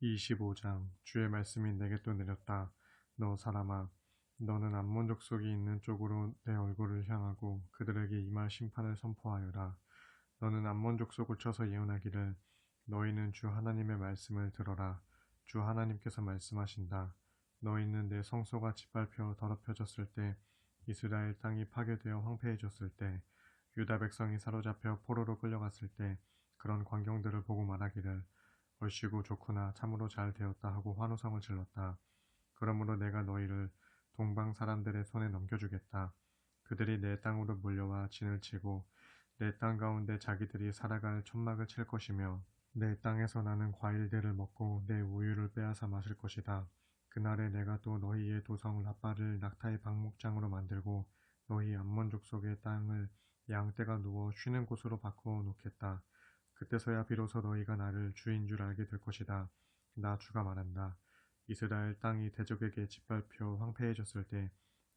25장 주의 말씀이 내게 또 내렸다. 너 사람아, 너는 암몬 족속이 있는 쪽으로 내 얼굴을 향하고 그들에게 임할 심판을 선포하여라. 너는 암몬 족속을 쳐서 예언하기를 너희는 주 하나님의 말씀을 들어라. 주 하나님께서 말씀하신다. 너희는 내 성소가 짓밟혀 더럽혀졌을 때, 이스라엘 땅이 파괴되어 황폐해졌을 때, 유다 백성이 사로잡혀 포로로 끌려갔을 때 그런 광경들을 보고 말하기를 얼씨구 좋구나, 참으로 잘 되었다 하고 환호성을 질렀다. 그러므로 내가 너희를 동방 사람들의 손에 넘겨주겠다. 그들이 내 땅으로 몰려와 진을 치고 내 땅 가운데 자기들이 살아갈 천막을 칠 것이며 내 땅에서 나는 과일들을 먹고 내 우유를 빼앗아 마실 것이다. 그날에 내가 또 너희의 도성 라빠를 낙타의 방목장으로 만들고 너희 암몬 족속의 땅을 양떼가 누워 쉬는 곳으로 바꾸어 놓겠다. 그때서야 비로소 너희가 나를 주인 줄 알게 될 것이다. 나 주가 말한다. 이스라엘 땅이 대적에게 짓밟혀 황폐해졌을 때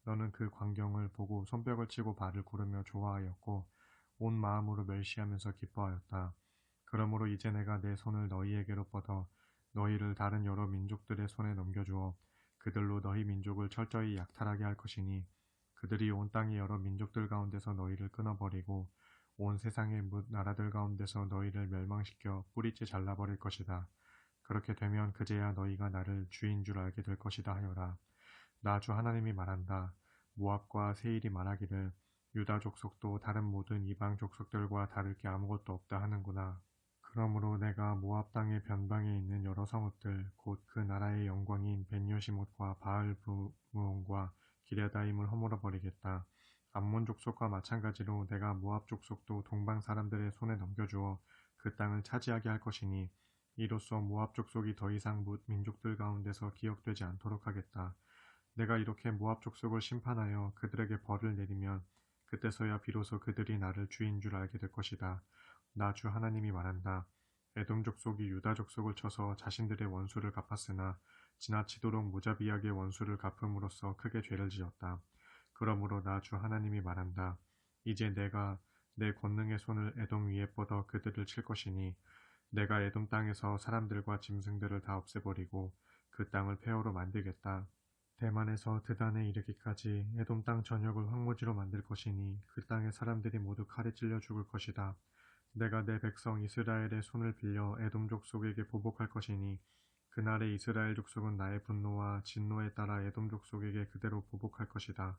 너는 그 광경을 보고 손뼉을 치고 발을 구르며 좋아하였고 온 마음으로 멸시하면서 기뻐하였다. 그러므로 이제 내가 내 손을 너희에게로 뻗어 너희를 다른 여러 민족들의 손에 넘겨주어 그들로 너희 민족을 철저히 약탈하게 할 것이니 그들이 온 땅의 여러 민족들 가운데서 너희를 끊어버리고 온 세상의 나라들 가운데서 너희를 멸망시켜 뿌리째 잘라버릴 것이다. 그렇게 되면 그제야 너희가 나를 주인 줄 알게 될 것이다 하여라. 나 주 하나님이 말한다. 모압과 세일이 말하기를 유다 족속도 다른 모든 이방 족속들과 다를 게 아무것도 없다 하는구나. 그러므로 내가 모압 땅의 변방에 있는 여러 성읍들 곧 그 나라의 영광인 벤요시못과 바알부무온과 기랴다임을 허물어 버리겠다. 암몬 족속과 마찬가지로 내가 모압 족속도 동방 사람들의 손에 넘겨주어 그 땅을 차지하게 할 것이니 이로써 모압 족속이 더 이상 민족들 가운데서 기억되지 않도록 하겠다. 내가 이렇게 모압 족속을 심판하여 그들에게 벌을 내리면 그때서야 비로소 그들이 나를 주인 줄 알게 될 것이다. 나 주 하나님이 말한다. 에돔 족속이 유다 족속을 쳐서 자신들의 원수를 갚았으나 지나치도록 무자비하게 원수를 갚음으로써 크게 죄를 지었다. 그러므로 나 주 하나님이 말한다. 이제 내가 내 권능의 손을 에돔 위에 뻗어 그들을 칠 것이니 내가 에돔 땅에서 사람들과 짐승들을 다 없애버리고 그 땅을 폐허로 만들겠다. 대만에서 드단에 이르기까지 에돔 땅 전역을 황무지로 만들 것이니 그 땅의 사람들이 모두 칼에 찔려 죽을 것이다. 내가 내 백성 이스라엘의 손을 빌려 에돔 족속에게 보복할 것이니 그날에 이스라엘 족속은 나의 분노와 진노에 따라 에돔 족속에게 그대로 보복할 것이다.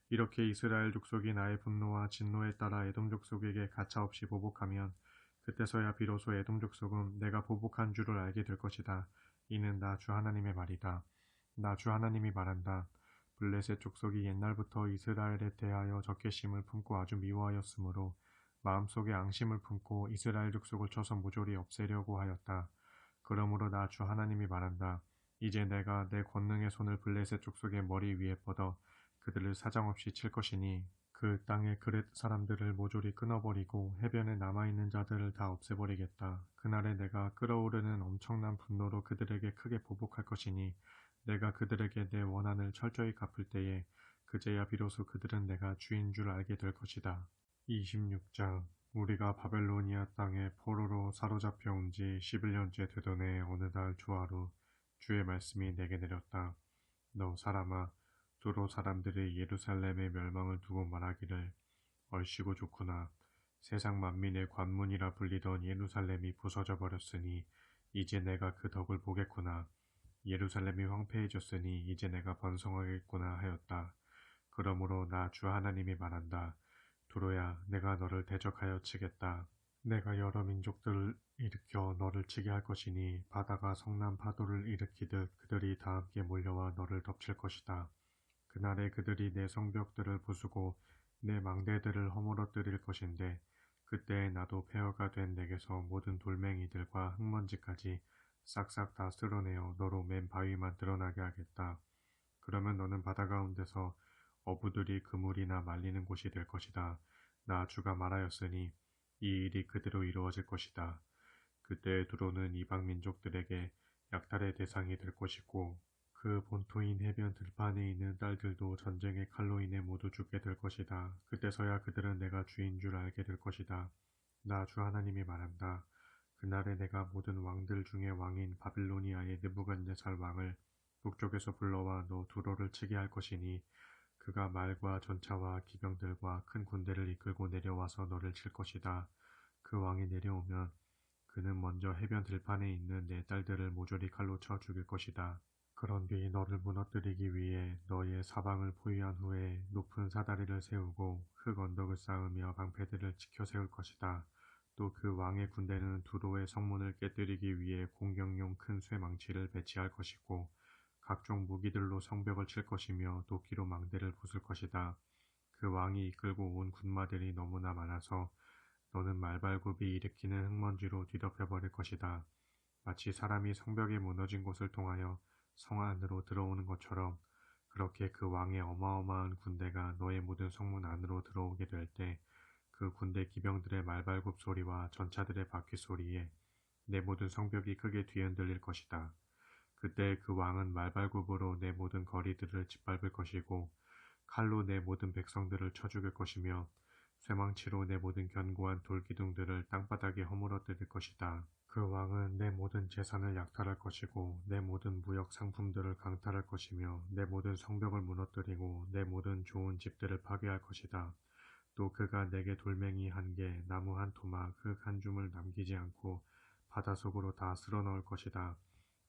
이렇게 이스라엘 족속이 나의 분노와 진노에 따라 에돔 족속에게 가차없이 보복하면 그때서야 비로소 에돔 족속은 내가 보복한 줄을 알게 될 것이다. 이는 나 주 하나님의 말이다. 나 주 하나님이 말한다. 블레셋 족속이 옛날부터 이스라엘에 대하여 적개심을 품고 아주 미워하였으므로 마음속에 앙심을 품고 이스라엘 족속을 쳐서 모조리 없애려고 하였다. 그러므로 나 주 하나님이 말한다. 이제 내가 내 권능의 손을 블레셋 족속의 머리 위에 뻗어 그들을 사정없이 칠 것이니 그 땅의 그렛 사람들을 모조리 끊어버리고 해변에 남아있는 자들을 다 없애버리겠다. 그날에 내가 끓어오르는 엄청난 분노로 그들에게 크게 보복할 것이니 내가 그들에게 내 원한을 철저히 갚을 때에 그제야 비로소 그들은 내가 주인 줄 알게 될 것이다. 26장 우리가 바벨로니아 땅에 포로로 사로잡혀 온 지 11년째 되던 해 어느 달 초하루 주의 말씀이 내게 내렸다. 너 사람아, 두로 사람들이 예루살렘의 멸망을 두고 말하기를 얼씨구 좋구나. 세상 만민의 관문이라 불리던 예루살렘이 부서져 버렸으니 이제 내가 그 덕을 보겠구나. 예루살렘이 황폐해졌으니 이제 내가 번성하겠구나 하였다. 그러므로 나 주 하나님이 말한다. 두로야, 내가 너를 대적하여 치겠다. 내가 여러 민족들을 일으켜 너를 치게 할 것이니 바다가 성난 파도를 일으키듯 그들이 다 함께 몰려와 너를 덮칠 것이다. 그날에 그들이 내 성벽들을 부수고 내 망대들을 허물어뜨릴 것인데 그때에 나도 폐허가 된 내게서 모든 돌멩이들과 흙먼지까지 싹싹 다 쓸어내어 너로 맨 바위만 드러나게 하겠다. 그러면 너는 바다 가운데서 어부들이 그물이나 말리는 곳이 될 것이다. 나 주가 말하였으니 이 일이 그대로 이루어질 것이다. 그때의 두로는 이방 민족들에게 약탈의 대상이 될 것이고 그 본토인 해변 들판에 있는 딸들도 전쟁의 칼로 인해 모두 죽게 될 것이다. 그때서야 그들은 내가 주인 줄 알게 될 것이다. 나 주 하나님이 말한다. 그날에 내가 모든 왕들 중에 왕인 바빌로니아의 느부갓네살 왕을 북쪽에서 불러와 너 두로를 치게 할 것이니 그가 말과 전차와 기병들과 큰 군대를 이끌고 내려와서 너를 칠 것이다. 그 왕이 내려오면 그는 먼저 해변 들판에 있는 내 딸들을 모조리 칼로 쳐 죽일 것이다. 그런 뒤 너를 무너뜨리기 위해 너의 사방을 포위한 후에 높은 사다리를 세우고 흙 언덕을 쌓으며 방패들을 지켜 세울 것이다. 또 그 왕의 군대는 두로의 성문을 깨뜨리기 위해 공격용 큰 쇠망치를 배치할 것이고 각종 무기들로 성벽을 칠 것이며 도끼로 망대를 부술 것이다. 그 왕이 이끌고 온 군마들이 너무나 많아서 너는 말발굽이 일으키는 흙먼지로 뒤덮여 버릴 것이다. 마치 사람이 성벽이 무너진 곳을 통하여 성 안으로 들어오는 것처럼 그렇게 그 왕의 어마어마한 군대가 너의 모든 성문 안으로 들어오게 될 때 그 군대 기병들의 말발굽 소리와 전차들의 바퀴 소리에 내 모든 성벽이 크게 뒤흔들릴 것이다. 그때 그 왕은 말발굽으로 내 모든 거리들을 짓밟을 것이고 칼로 내 모든 백성들을 쳐 죽일 것이며 쇠망치로 내 모든 견고한 돌기둥들을 땅바닥에 허물어뜨릴 것이다. 그 왕은 내 모든 재산을 약탈할 것이고 내 모든 무역 상품들을 강탈할 것이며 내 모든 성벽을 무너뜨리고 내 모든 좋은 집들을 파괴할 것이다. 또 그가 내게 돌멩이 한 개, 나무 한 토막, 흙 한 줌을 남기지 않고 바닷속으로 다 쓸어 넣을 것이다.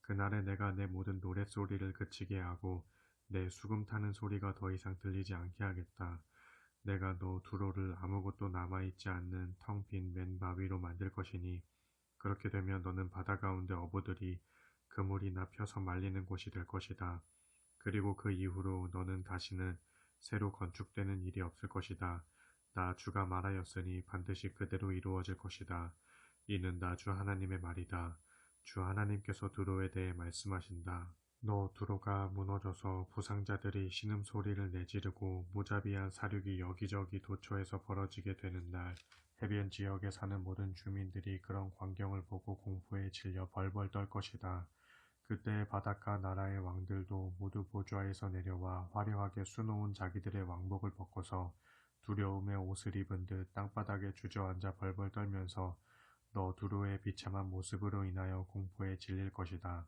그날에 내가 내 모든 노랫소리를 그치게 하고 내 수금 타는 소리가 더 이상 들리지 않게 하겠다. 내가 너 두로를 아무것도 남아있지 않는 텅 빈 맨 바위로 만들 것이니 그렇게 되면 너는 바다 가운데 어부들이 그물이나 펴서 말리는 곳이 될 것이다. 그리고 그 이후로 너는 다시는 새로 건축되는 일이 없을 것이다. 나 주가 말하였으니 반드시 그대로 이루어질 것이다. 이는 나 주 하나님의 말이다. 주 하나님께서 두로에 대해 말씀하신다. 너 두로가 무너져서 부상자들이 신음소리를 내지르고 무자비한 사륙이 여기저기 도처에서 벌어지게 되는 날 해변 지역에 사는 모든 주민들이 그런 광경을 보고 공포에 질려 벌벌 떨 것이다. 그때 바닷가 나라의 왕들도 모두 보좌에서 내려와 화려하게 수놓은 자기들의 왕복을 벗고서 두려움의 옷을 입은 듯 땅바닥에 주저앉아 벌벌 떨면서 너 두로의 비참한 모습으로 인하여 공포에 질릴 것이다.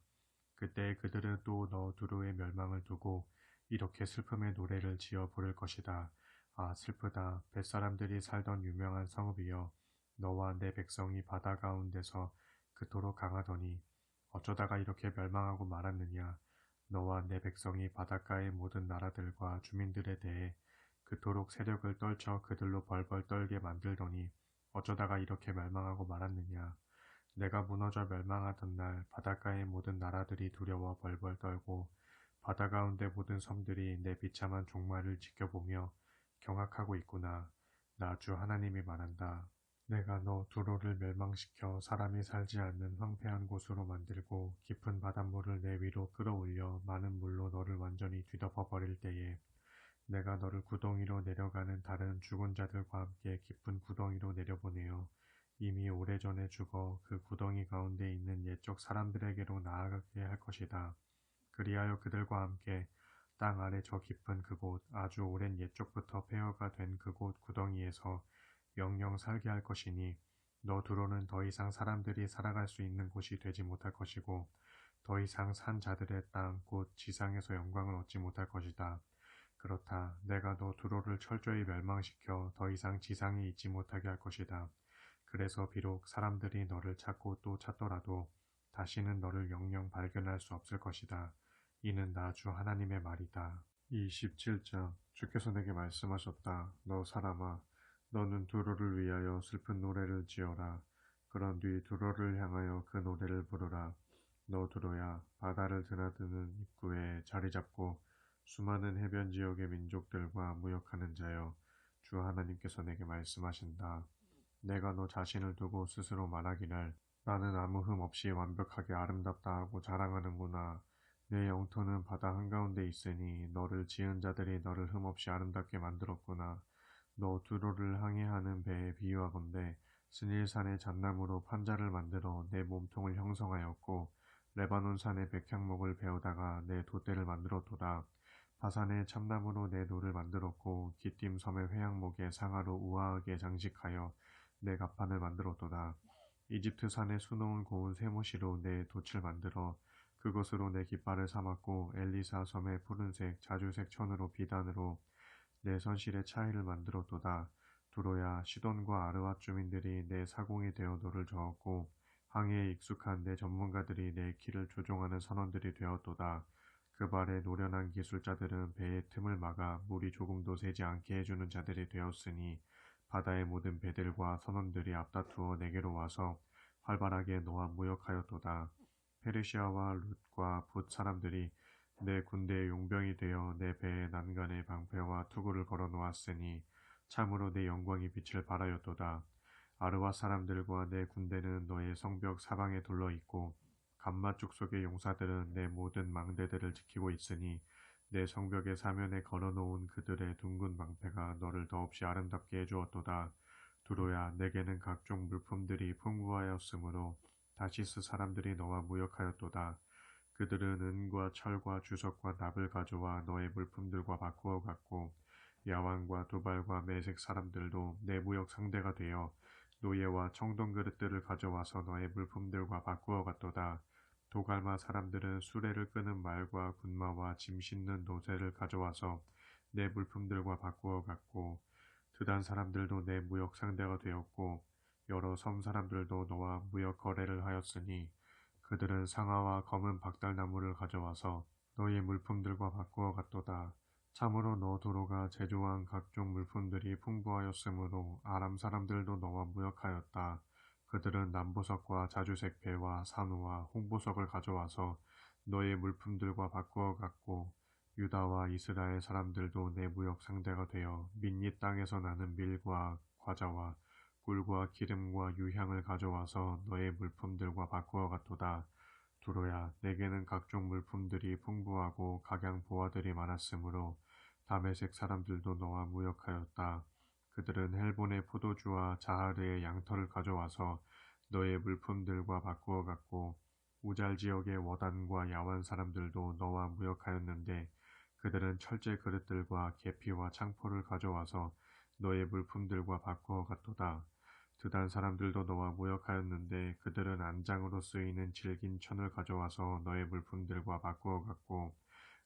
그때 그들은 또 너 두로의 멸망을 두고 이렇게 슬픔의 노래를 지어 부를 것이다. 아 슬프다. 뱃사람들이 살던 유명한 성읍이여. 너와 내 백성이 바다 가운데서 그토록 강하더니 어쩌다가 이렇게 멸망하고 말았느냐. 너와 내 백성이 바닷가의 모든 나라들과 주민들에 대해 그토록 세력을 떨쳐 그들로 벌벌 떨게 만들더니 어쩌다가 이렇게 멸망하고 말았느냐. 내가 무너져 멸망하던 날 바닷가의 모든 나라들이 두려워 벌벌 떨고 바다 가운데 모든 섬들이 내 비참한 종말을 지켜보며 경악하고 있구나. 나 주 하나님이 말한다. 내가 너 두로를 멸망시켜 사람이 살지 않는 황폐한 곳으로 만들고 깊은 바닷물을 내 위로 끌어올려 많은 물로 너를 완전히 뒤덮어 버릴 때에 내가 너를 구덩이로 내려가는 다른 죽은 자들과 함께 깊은 구덩이로 내려보내어 이미 오래전에 죽어 그 구덩이 가운데 있는 옛적 사람들에게로 나아가게 할 것이다. 그리하여 그들과 함께 땅 아래 저 깊은 그곳 아주 오랜 옛적부터 폐허가 된 그곳 구덩이에서 영영 살게 할 것이니 너 두로는 더 이상 사람들이 살아갈 수 있는 곳이 되지 못할 것이고 더 이상 산 자들의 땅 곧 지상에서 영광을 얻지 못할 것이다. 그렇다. 내가 너 두로를 철저히 멸망시켜 더 이상 지상에 있지 못하게 할 것이다. 그래서 비록 사람들이 너를 찾고 또 찾더라도 다시는 너를 영영 발견할 수 없을 것이다. 이는 나 주 하나님의 말이다. 27장 주께서 내게 말씀하셨다. 너 사람아, 너는 두로를 위하여 슬픈 노래를 지어라. 그런 뒤 두로를 향하여 그 노래를 부르라. 너 두로야, 바다를 드나드는 입구에 자리 잡고 수많은 해변 지역의 민족들과 무역하는 자여, 주 하나님께서 내게 말씀하신다. 내가 너 자신을 두고 스스로 말하기를 나는 아무 흠 없이 완벽하게 아름답다 하고 자랑하는구나. 내 영토는 바다 한가운데 있으니 너를 지은 자들이 너를 흠없이 아름답게 만들었구나. 너 두로를 항해하는 배에 비유하건대 스닐산의 잣나무로 판자를 만들어 내 몸통을 형성하였고 레바논 산의 백향목을 베어다가 내 돛대를 만들었도다. 바산의 참나무로 내 노를 만들었고 기띔 섬의 회양목의 상아로 우아하게 장식하여 내 갑판을 만들었도다. 이집트 산에 수놓은 고운 쇠못이로 내 돛을 만들어 그것으로 내 깃발을 삼았고 엘리사 섬의 푸른색 자주색 천으로 비단으로 내 선실의 차의를 만들었도다. 두로야 시돈과 아르밧 주민들이 내 사공이 되어 너를 저었고 항해에 익숙한 내 전문가들이 내 길을 조종하는 선원들이 되었도다. 그 발에 노련한 기술자들은 배의 틈을 막아 물이 조금도 새지 않게 해주는 자들이 되었으니 바다의 모든 배들과 선원들이 앞다투어 내게로 와서 활발하게 너와 무역하였도다. 페르시아와 룻과 붓 사람들이 내 군대의 용병이 되어 내 배의 난간에 방패와 투구를 걸어 놓았으니 참으로 내 영광이 빛을 발하였도다. 아르와 사람들과 내 군대는 너의 성벽 사방에 둘러 있고 감마 족속의 용사들은 내 모든 망대들을 지키고 있으니 내 성벽의 사면에 걸어놓은 그들의 둥근 방패가 너를 더없이 아름답게 해주었도다. 두로야 내게는 각종 물품들이 풍부하였으므로 다시스 사람들이 너와 무역하였도다. 그들은 은과 철과 주석과 납을 가져와 너의 물품들과 바꾸어 갔고 야완과 두발과 메색 사람들도 내 무역 상대가 되어 노예와 청동 그릇들을 가져와서 너의 물품들과 바꾸어 갔도다. 도갈마 사람들은 수레를 끄는 말과 군마와 짐 싣는 노새를 가져와서 내 물품들과 바꾸어 갔고 드단 사람들도 내 무역 상대가 되었고 여러 섬 사람들도 너와 무역 거래를 하였으니 그들은 상아와 검은 박달나무를 가져와서 너의 물품들과 바꾸어 갔도다. 참으로 너 도로가 제조한 각종 물품들이 풍부하였으므로 아람 사람들도 너와 무역하였다. 그들은 남보석과 자주색 배와 산호와 홍보석을 가져와서 너의 물품들과 바꾸어 갔고 유다와 이스라엘 사람들도 내 무역 상대가 되어 민니 땅에서 나는 밀과 과자와 꿀과 기름과 유향을 가져와서 너의 물품들과 바꾸어 갔도다. 두로야 내게는 각종 물품들이 풍부하고 각양 보화들이 많았으므로 다메섹 사람들도 너와 무역하였다. 그들은 헬본의 포도주와 자하르의 양털을 가져와서 너의 물품들과 바꾸어 갔고 우잘 지역의 워단과 야완 사람들도 너와 무역하였는데 그들은 철제 그릇들과 계피와 창포를 가져와서 너의 물품들과 바꾸어 갔도다. 드단 사람들도 너와 무역하였는데 그들은 안장으로 쓰이는 질긴 천을 가져와서 너의 물품들과 바꾸어 갔고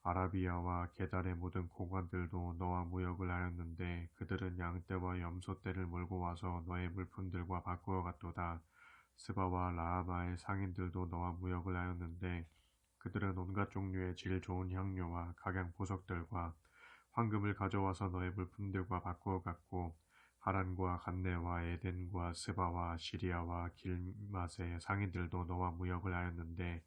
아라비아와 게달의 모든 공관들도 너와 무역을 하였는데 그들은 양떼와 염소떼를 몰고 와서 너의 물품들과 바꾸어 갔도다. 스바와 라하마의 상인들도 너와 무역을 하였는데 그들은 온갖 종류의 질 좋은 향료와 각양 보석들과 황금을 가져와서 너의 물품들과 바꾸어 갔고 하란과 간네와 에덴과 스바와 시리아와 길맛의 상인들도 너와 무역을 하였는데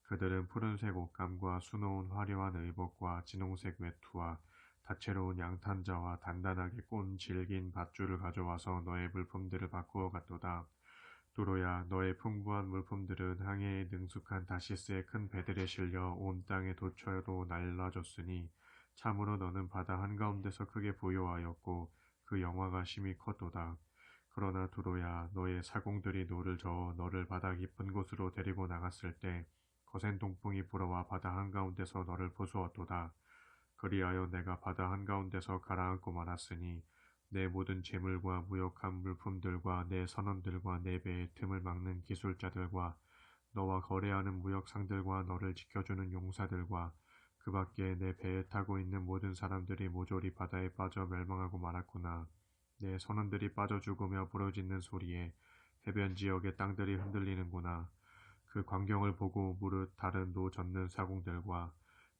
그들은 푸른색 옷감과 수놓은 화려한 의복과 진홍색 외투와 다채로운 양탄자와 단단하게 꼰 질긴 밧줄을 가져와서 너의 물품들을 바꾸어 갔도다. 두로야 너의 풍부한 물품들은 항해에 능숙한 다시스의 큰 배들에 실려 온 땅의 도처로 날라졌으니 참으로 너는 바다 한가운데서 크게 부요하였고 그 영화가 심히 컸도다. 그러나 두로야 너의 사공들이 노를 저어 너를 바다 깊은 곳으로 데리고 나갔을 때 거센 동풍이 불어와 바다 한가운데서 너를 보수었도다. 그리하여 내가 바다 한가운데서 가라앉고 말았으니 내 모든 재물과 무역한 물품들과 내 선원들과 내 배의 틈을 막는 기술자들과 너와 거래하는 무역상들과 너를 지켜주는 용사들과 그 밖에 내 배에 타고 있는 모든 사람들이 모조리 바다에 빠져 멸망하고 말았구나. 내 선원들이 빠져 죽으며 부러지는 소리에 해변 지역의 땅들이 흔들리는구나. 그 광경을 보고 무릇 다른 노 젓는 사공들과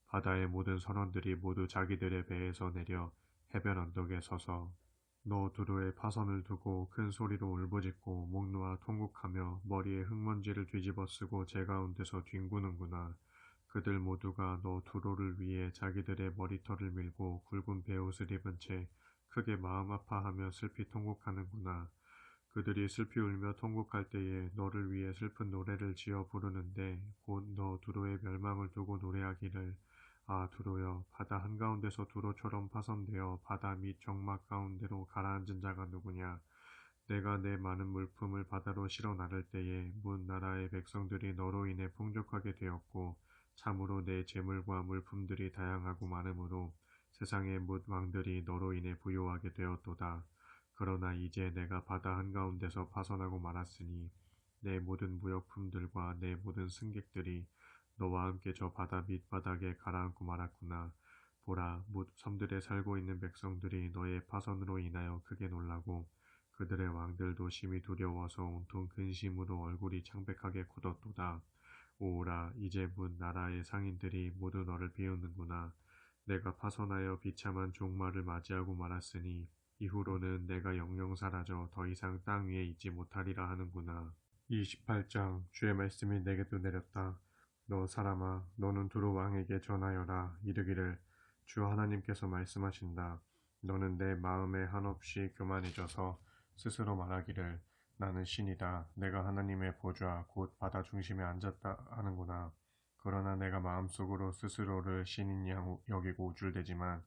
바다의 모든 선원들이 모두 자기들의 배에서 내려 해변 언덕에 서서 너 두루의 파선을 두고 큰 소리로 울부짖고 목 놓아 통곡하며 머리에 흙먼지를 뒤집어 쓰고 제 가운데서 뒹구는구나. 그들 모두가 너 두루를 위해 자기들의 머리털을 밀고 굵은 베옷을 입은 채 크게 마음 아파하며 슬피 통곡하는구나. 그들이 슬피 울며 통곡할 때에 너를 위해 슬픈 노래를 지어 부르는데 곧 너 두로의 멸망을 두고 노래하기를 아 두로여 바다 한가운데서 두로처럼 파손되어 바다 밑 정막 가운데로 가라앉은 자가 누구냐. 내가 내 많은 물품을 바다로 실어 나를 때에 문 나라의 백성들이 너로 인해 풍족하게 되었고 참으로 내 재물과 물품들이 다양하고 많으므로 세상의 뭇 왕들이 너로 인해 부요하게 되었도다. 그러나 이제 내가 바다 한가운데서 파손하고 말았으니 내 모든 무역품들과 내 모든 승객들이 너와 함께 저 바다 밑바닥에 가라앉고 말았구나. 보라, 섬들에 살고 있는 백성들이 너의 파선으로 인하여 크게 놀라고 그들의 왕들도 심히 두려워서 온통 근심으로 얼굴이 창백하게 굳었도다. 오라, 이제 문 나라의 상인들이 모두 너를 비웃는구나. 내가 파선하여 비참한 종말을 맞이하고 말았으니 이후로는 내가 영영 사라져 더 이상 땅 위에 있지 못하리라 하는구나. 28장 주의 말씀이 내게도 내렸다. 너 사람아, 너는 두루 왕에게 전하여라. 이르기를 주 하나님께서 말씀하신다. 너는 내 마음에 한없이 교만해져서 스스로 말하기를 나는 신이다. 내가 하나님의 보좌 곧 바다 중심에 앉았다 하는구나. 그러나 내가 마음속으로 스스로를 신인 여기고 우쭐대지만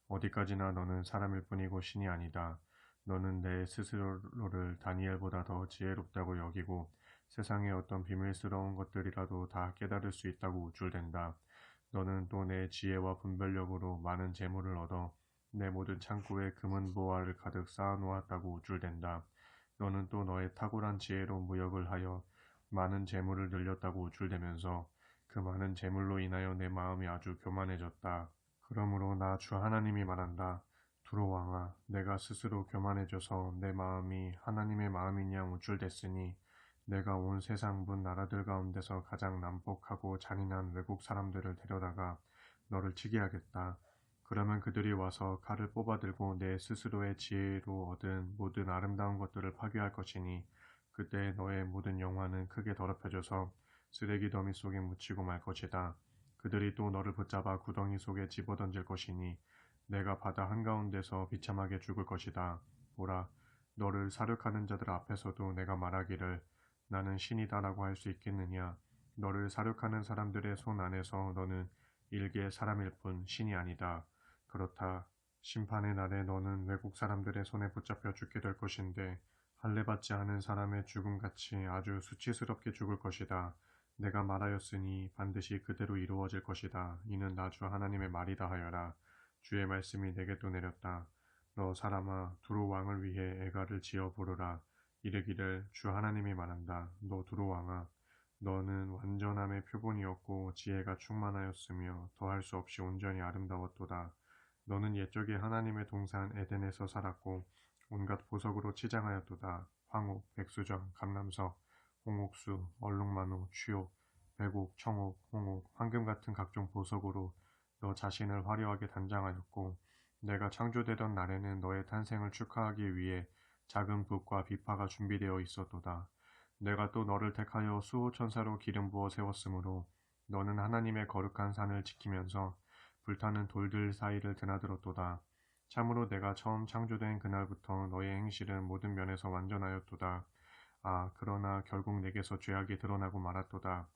어디까지나 너는 사람일 뿐이고 신이 아니다. 너는 내 스스로를 다니엘보다 더 지혜롭다고 여기고 세상의 어떤 비밀스러운 것들이라도 다 깨달을 수 있다고 우쭐댄다. 너는 또 내 지혜와 분별력으로 많은 재물을 얻어 내 모든 창고에 금은 보화를 가득 쌓아놓았다고 우쭐댄다. 너는 또 너의 탁월한 지혜로 무역을 하여 많은 재물을 늘렸다고 우쭐대면서 그 많은 재물로 인하여 내 마음이 아주 교만해졌다. 그러므로 나 주 하나님이 말한다. 두로 왕아, 내가 스스로 교만해져서 내 마음이 하나님의 마음인 양 우쭐댔으니 내가 온 세상 문 나라들 가운데서 가장 난폭하고 잔인한 외국 사람들을 데려다가 너를 치게 하겠다. 그러면 그들이 와서 칼을 뽑아들고 내 스스로의 지혜로 얻은 모든 아름다운 것들을 파괴할 것이니 그때 너의 모든 영화는 크게 더럽혀져서 쓰레기 더미 속에 묻히고 말 것이다. 그들이 또 너를 붙잡아 구덩이 속에 집어던질 것이니 내가 바다 한가운데서 비참하게 죽을 것이다. 보라, 너를 사륙하는 자들 앞에서도 내가 말하기를 나는 신이다라고 할 수 있겠느냐. 너를 사륙하는 사람들의 손 안에서 너는 일개 사람일 뿐 신이 아니다. 그렇다. 심판의 날에 너는 외국 사람들의 손에 붙잡혀 죽게 될 것인데 할례받지 않은 사람의 죽음같이 아주 수치스럽게 죽을 것이다. 내가 말하였으니 반드시 그대로 이루어질 것이다. 이는 나 주 하나님의 말이다 하여라. 주의 말씀이 내게도 내렸다. 너 사람아, 두로 왕을 위해 애가를 지어 부르라. 이르기를 주 하나님이 말한다. 너 두로 왕아, 너는 완전함의 표본이었고 지혜가 충만하였으며 더할 수 없이 온전히 아름다웠도다. 너는 옛적에 하나님의 동산 에덴에서 살았고 온갖 보석으로 치장하였도다. 황옥, 백수정, 감람석, 홍옥수, 얼룩마노, 취옥, 백옥, 청옥, 홍옥, 황금 같은 각종 보석으로 너 자신을 화려하게 단장하였고 내가 창조되던 날에는 너의 탄생을 축하하기 위해 작은 붓과 비파가 준비되어 있었도다. 내가 또 너를 택하여 수호천사로 기름 부어 세웠으므로 너는 하나님의 거룩한 산을 지키면서 불타는 돌들 사이를 드나들었도다. 참으로 내가 처음 창조된 그날부터 너의 행실은 모든 면에서 완전하였도다. 아, 그러나 결국 내게서 죄악이 드러나고 말았도다.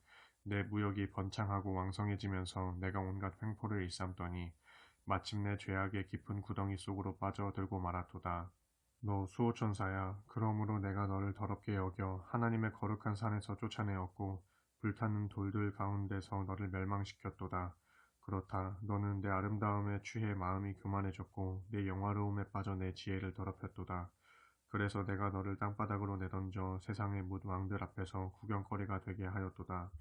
내 무역이 번창하고 왕성해지면서 내가 온갖 횡포를 일삼더니 마침내 죄악의 깊은 구덩이 속으로 빠져들고 말았도다. 너 수호천사야. 그러므로 내가 너를 더럽게 여겨 하나님의 거룩한 산에서 쫓아내었고 불타는 돌들 가운데서 너를 멸망시켰도다. 그렇다. 너는 내 아름다움에 취해 마음이 교만해졌고 내 영화로움에 빠져 내 지혜를 더럽혔도다. 그래서 내가 너를 땅바닥으로 내던져 세상의 뭇 왕들 앞에서 구경거리가 되게 하였도다.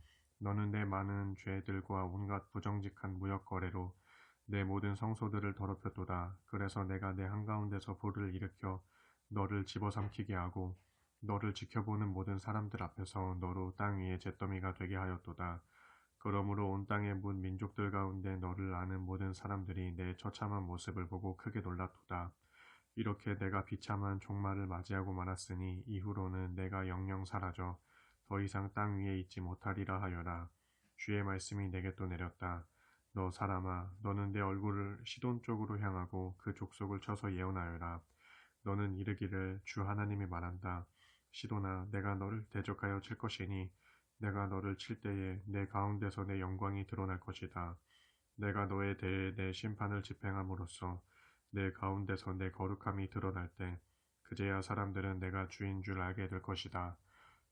너는 내 많은 죄들과 온갖 부정직한 무역거래로 내 모든 성소들을 더럽혔도다. 그래서 내가 내 한가운데서 불을 일으켜 너를 집어삼키게 하고 너를 지켜보는 모든 사람들 앞에서 너로 땅 위에 잿더미가 되게 하였도다. 그러므로 온 땅의 문 민족들 가운데 너를 아는 모든 사람들이 내 처참한 모습을 보고 크게 놀랐도다. 이렇게 내가 비참한 종말을 맞이하고 말았으니 이후로는 내가 영영 사라져 더 이상 땅 위에 있지 못하리라 하여라. 주의 말씀이 내게 또 내렸다. 너 사람아, 너는 내 얼굴을 시돈 쪽으로 향하고 그 족속을 쳐서 예언하여라. 너는 이르기를 주 하나님이 말한다. 시돈아, 내가 너를 대적하여 칠 것이니 내가 너를 칠 때에 내 가운데서 내 영광이 드러날 것이다. 내가 너에 대해 내 심판을 집행함으로써 내 가운데서 내 거룩함이 드러날 때 그제야 사람들은 내가 주인 줄 알게 될 것이다.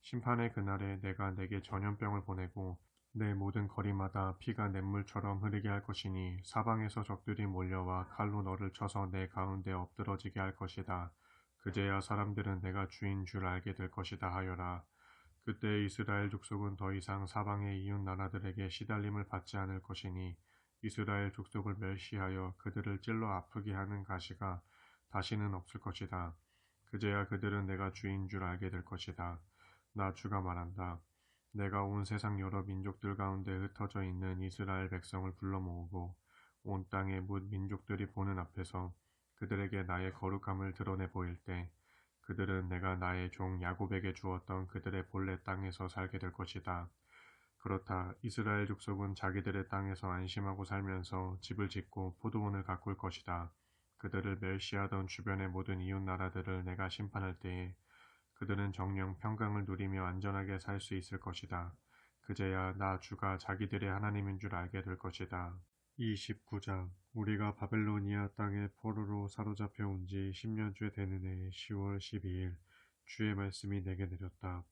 심판의 그날에 내가 내게 전염병을 보내고 내 모든 거리마다 피가 냇물처럼 흐르게 할 것이니 사방에서 적들이 몰려와 칼로 너를 쳐서 내 가운데 엎드러지게 할 것이다. 그제야 사람들은 내가 주인 줄 알게 될 것이다 하여라. 그때 이스라엘 족속은 더 이상 사방의 이웃 나라들에게 시달림을 받지 않을 것이니 이스라엘 족속을 멸시하여 그들을 찔러 아프게 하는 가시가 다시는 없을 것이다. 그제야 그들은 내가 주인 줄 알게 될 것이다. 나 주가 말한다. 내가 온 세상 여러 민족들 가운데 흩어져 있는 이스라엘 백성을 불러 모으고 온 땅의 뭇 민족들이 보는 앞에서 그들에게 나의 거룩함을 드러내 보일 때 그들은 내가 나의 종 야곱에게 주었던 그들의 본래 땅에서 살게 될 것이다. 그렇다. 이스라엘 족속은 자기들의 땅에서 안심하고 살면서 집을 짓고 포도원을 가꿀 것이다. 그들을 멸시하던 주변의 모든 이웃 나라들을 내가 심판할 때에 그들은 정령 평강을 누리며 안전하게 살 수 있을 것이다. 그제야 나 주가 자기들의 하나님인 줄 알게 될 것이다. 29장 우리가 바벨로니아 땅에 포로로 사로잡혀 온 지 10년째 되는 해 10월 12일 주의 말씀이 내게 내렸다.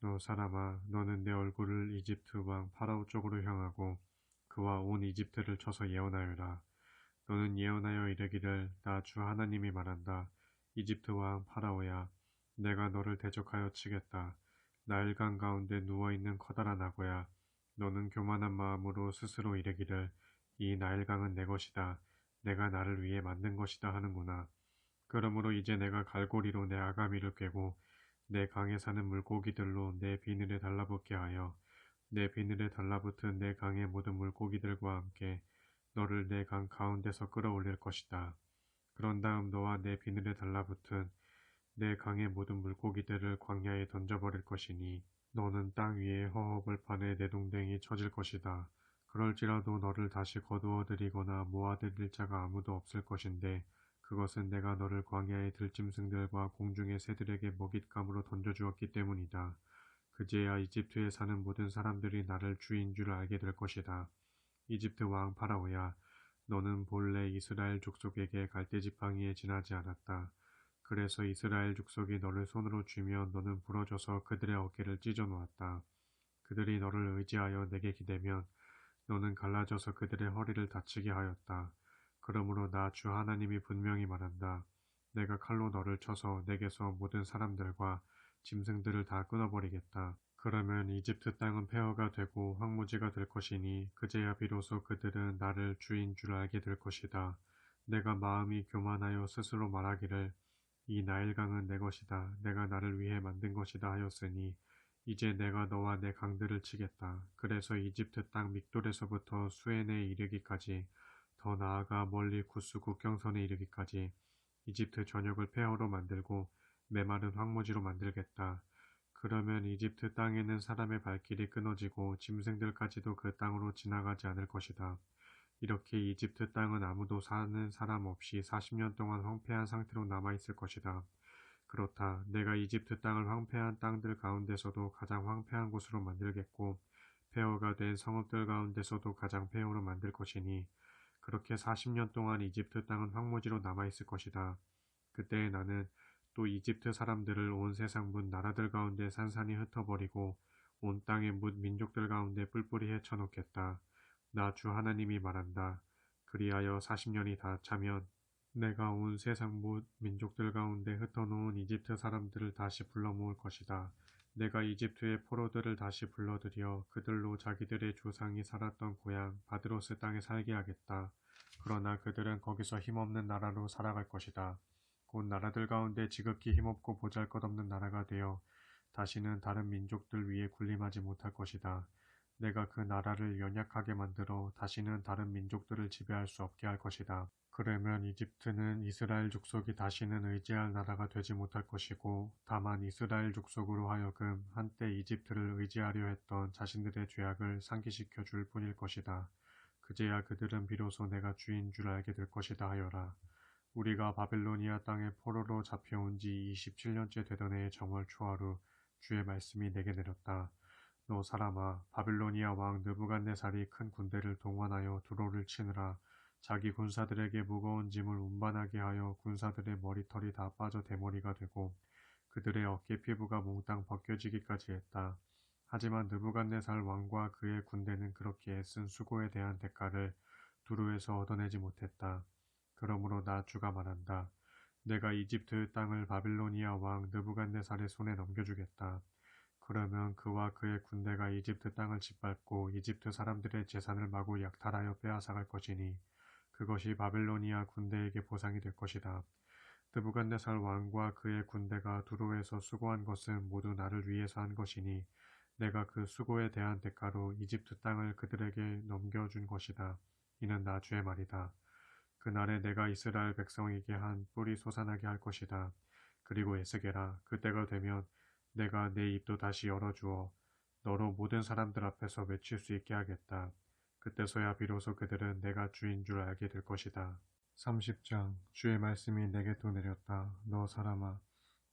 너 사람아, 너는 내 얼굴을 이집트 왕 파라오 쪽으로 향하고 그와 온 이집트를 쳐서 예언하여라. 너는 예언하여 이르기를 나 주 하나님이 말한다. 이집트 왕 파라오야, 내가 너를 대적하여 치겠다. 나일강 가운데 누워있는 커다란 악어야, 너는 교만한 마음으로 스스로 이르기를 이 나일강은 내 것이다. 내가 나를 위해 만든 것이다 하는구나. 그러므로 이제 내가 갈고리로 내 아가미를 꿰고 내 강에 사는 물고기들로 내 비늘에 달라붙게 하여 내 비늘에 달라붙은 내 강의 모든 물고기들과 함께 너를 내 강 가운데서 끌어올릴 것이다. 그런 다음 너와 내 비늘에 달라붙은 내 강의 모든 물고기들을 광야에 던져버릴 것이니 너는 땅 위에 허허벌판에 내동댕이 쳐질 것이다. 그럴지라도 너를 다시 거두어들이거나 모아들일 자가 아무도 없을 것인데 그것은 내가 너를 광야의 들짐승들과 공중의 새들에게 먹잇감으로 던져주었기 때문이다. 그제야 이집트에 사는 모든 사람들이 나를 주인 줄 알게 될 것이다. 이집트 왕 파라오야, 너는 본래 이스라엘 족속에게 갈대지팡이에 지나지 않았다. 그래서 이스라엘 족속이 너를 손으로 쥐며 너는 부러져서 그들의 어깨를 찢어 놓았다. 그들이 너를 의지하여 내게 기대면 너는 갈라져서 그들의 허리를 다치게 하였다. 그러므로 나 주 하나님이 분명히 말한다. 내가 칼로 너를 쳐서 내게서 모든 사람들과 짐승들을 다 끊어버리겠다. 그러면 이집트 땅은 폐허가 되고 황무지가 될 것이니 그제야 비로소 그들은 나를 주인 줄 알게 될 것이다. 내가 마음이 교만하여 스스로 말하기를 이 나일강은 내 것이다. 내가 나를 위해 만든 것이다 하였으니 이제 내가 너와 내 강들을 치겠다. 그래서 이집트 땅 믹돌에서부터 수엔에 이르기까지 더 나아가 멀리 구스 국경선에 이르기까지 이집트 전역을 폐허로 만들고 메마른 황무지로 만들겠다. 그러면 이집트 땅에는 사람의 발길이 끊어지고 짐승들까지도 그 땅으로 지나가지 않을 것이다. 이렇게 이집트 땅은 아무도 사는 사람 없이 40년 동안 황폐한 상태로 남아있을 것이다. 그렇다. 내가 이집트 땅을 황폐한 땅들 가운데서도 가장 황폐한 곳으로 만들겠고 폐허가 된 성읍들 가운데서도 가장 폐허로 만들 것이니 그렇게 40년 동안 이집트 땅은 황무지로 남아있을 것이다. 그때 나는 또 이집트 사람들을 온 세상 문 나라들 가운데 산산이 흩어버리고 온 땅의 뭇 민족들 가운데 뿔뿔이 헤쳐놓겠다. 나 주 하나님이 말한다. 그리하여 40년이 다 차면 내가 온 세상 못 민족들 가운데 흩어놓은 이집트 사람들을 다시 불러 모을 것이다. 내가 이집트의 포로들을 다시 불러들여 그들로 자기들의 조상이 살았던 고향 바드로스 땅에 살게 하겠다. 그러나 그들은 거기서 힘없는 나라로 살아갈 것이다. 곧 나라들 가운데 지극히 힘없고 보잘것없는 나라가 되어 다시는 다른 민족들 위에 군림하지 못할 것이다. 내가 그 나라를 연약하게 만들어 다시는 다른 민족들을 지배할 수 없게 할 것이다. 그러면 이집트는 이스라엘 족속이 다시는 의지할 나라가 되지 못할 것이고 다만 이스라엘 족속으로 하여금 한때 이집트를 의지하려 했던 자신들의 죄악을 상기시켜 줄 뿐일 것이다. 그제야 그들은 비로소 내가 주인 줄 알게 될 것이다 하여라. 우리가 바벨로니아 땅에 포로로 잡혀온 지 27년째 되던 해의 정월 초하루 주의 말씀이 내게 내렸다. 너 사람아, 바빌로니아 왕 느부갓네살이 큰 군대를 동원하여 두로를 치느라 자기 군사들에게 무거운 짐을 운반하게 하여 군사들의 머리털이 다 빠져 대머리가 되고 그들의 어깨 피부가 몽땅 벗겨지기까지 했다. 하지만 느부갓네살 왕과 그의 군대는 그렇게 애쓴 수고에 대한 대가를 두로에서 얻어내지 못했다. 그러므로 나 주가 말한다. 내가 이집트 땅을 바빌로니아 왕 느부갓네살의 손에 넘겨주겠다. 그러면 그와 그의 군대가 이집트 땅을 짓밟고 이집트 사람들의 재산을 마구 약탈하여 빼앗아갈 것이니 그것이 바벨로니아 군대에게 보상이 될 것이다. 느부갓네살 왕과 그의 군대가 두로에서 수고한 것은 모두 나를 위해서 한 것이니 내가 그 수고에 대한 대가로 이집트 땅을 그들에게 넘겨준 것이다. 이는 나 주의 말이다. 그날에 내가 이스라엘 백성에게 한 뿔이 솟아나게 할 것이다. 그리고 에스겔아, 그때가 되면 내가 내 입도 다시 열어주어 너로 모든 사람들 앞에서 외칠 수 있게 하겠다. 그때서야 비로소 그들은 내가 주인 줄 알게 될 것이다. 30장 주의 말씀이 내게 또 내렸다. 너 사람아,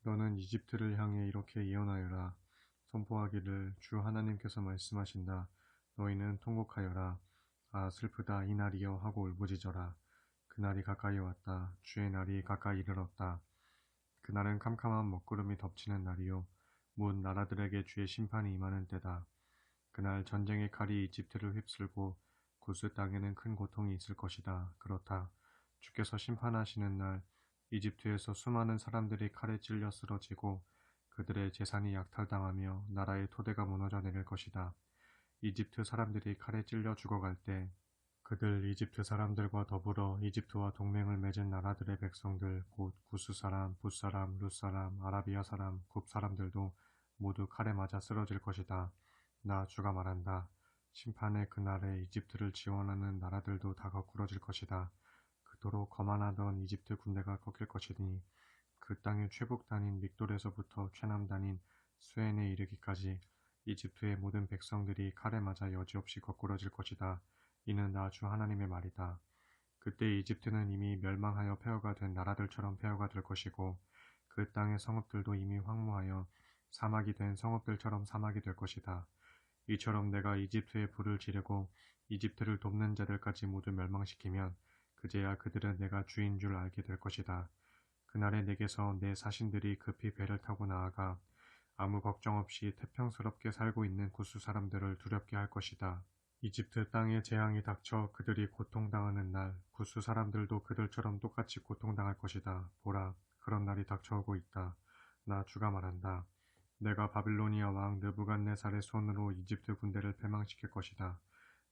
너는 이집트를 향해 이렇게 예언하여라. 선포하기를 주 하나님께서 말씀하신다. 너희는 통곡하여라. 아 슬프다 이 날이여 하고 울부짖어라. 그날이 가까이 왔다. 주의 날이 가까이 이르렀다. 그날은 캄캄한 먹구름이 덮치는 날이요 문 나라들에게 주의 심판이 임하는 때다. 그날 전쟁의 칼이 이집트를 휩쓸고 구스 땅에는 큰 고통이 있을 것이다. 그렇다. 주께서 심판하시는 날 이집트에서 수많은 사람들이 칼에 찔려 쓰러지고 그들의 재산이 약탈당하며 나라의 토대가 무너져 내릴 것이다. 이집트 사람들이 칼에 찔려 죽어갈 때 그들 이집트 사람들과 더불어 이집트와 동맹을 맺은 나라들의 백성들 곧 구스 사람, 붓 사람, 룻 사람, 아라비아 사람, 굽 사람들도 모두 칼에 맞아 쓰러질 것이다. 나 주가 말한다. 심판의 그날에 이집트를 지원하는 나라들도 다 거꾸러질 것이다. 그토록 거만하던 이집트 군대가 꺾일 것이니 그 땅의 최북단인 믹돌에서부터 최남단인 수엔에 이르기까지 이집트의 모든 백성들이 칼에 맞아 여지없이 거꾸러질 것이다. 이는 나 주 하나님의 말이다. 그때 이집트는 이미 멸망하여 폐허가 된 나라들처럼 폐허가 될 것이고 그 땅의 성읍들도 이미 황무하여 사막이 된 성읍들처럼 사막이 될 것이다. 이처럼 내가 이집트에 불을 지르고 이집트를 돕는 자들까지 모두 멸망시키면 그제야 그들은 내가 주인 줄 알게 될 것이다. 그날에 내게서 내 사신들이 급히 배를 타고 나아가 아무 걱정 없이 태평스럽게 살고 있는 구스 사람들을 두렵게 할 것이다. 이집트 땅에 재앙이 닥쳐 그들이 고통당하는 날 구스 사람들도 그들처럼 똑같이 고통당할 것이다. 보라, 그런 날이 닥쳐오고 있다. 나 주가 말한다. 내가 바빌로니아 왕 느부갓네살의 손으로 이집트 군대를 패망시킬 것이다.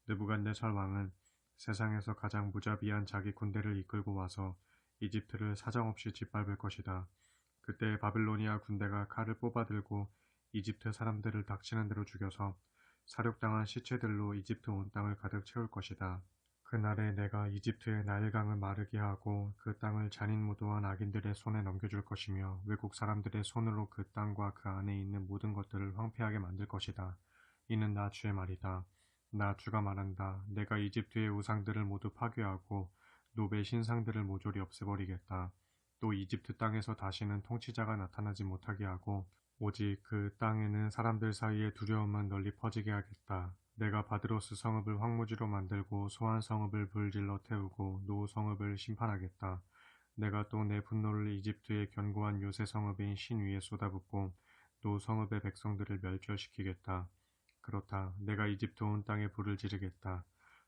느부갓네살 왕은 세상에서 가장 무자비한 자기 군대를 이끌고 와서 이집트를 사정없이 짓밟을 것이다. 그때 바빌로니아 군대가 칼을 뽑아들고 이집트 사람들을 닥치는 대로 죽여서 사륙당한 시체들로 이집트 온 땅을 가득 채울 것이다. 그날에 내가 이집트의 나일강을 마르게 하고 그 땅을 잔인무도한 악인들의 손에 넘겨줄 것이며 외국 사람들의 손으로 그 땅과 그 안에 있는 모든 것들을 황폐하게 만들 것이다. 이는 나 주의 말이다. 나 주가 말한다. 내가 이집트의 우상들을 모두 파괴하고 노베 신상들을 모조리 없애버리겠다. 또 이집트 땅에서 다시는 통치자가 나타나지 못하게 하고 오직 그 땅에는 사람들 사이에 두려움만 널리 퍼지게 하겠다. 내가 바드로스 성읍을 황무지로 만들고 소안 성읍을 불질러 태우고 노 성읍을 심판하겠다. 내가 또 내 분노를 이집트의 견고한 요새 성읍인 신 위에 쏟아붓고 노 성읍의 백성들을 멸절시키겠다. 그렇다. 내가 이집트 온 땅에 불을 지르겠다.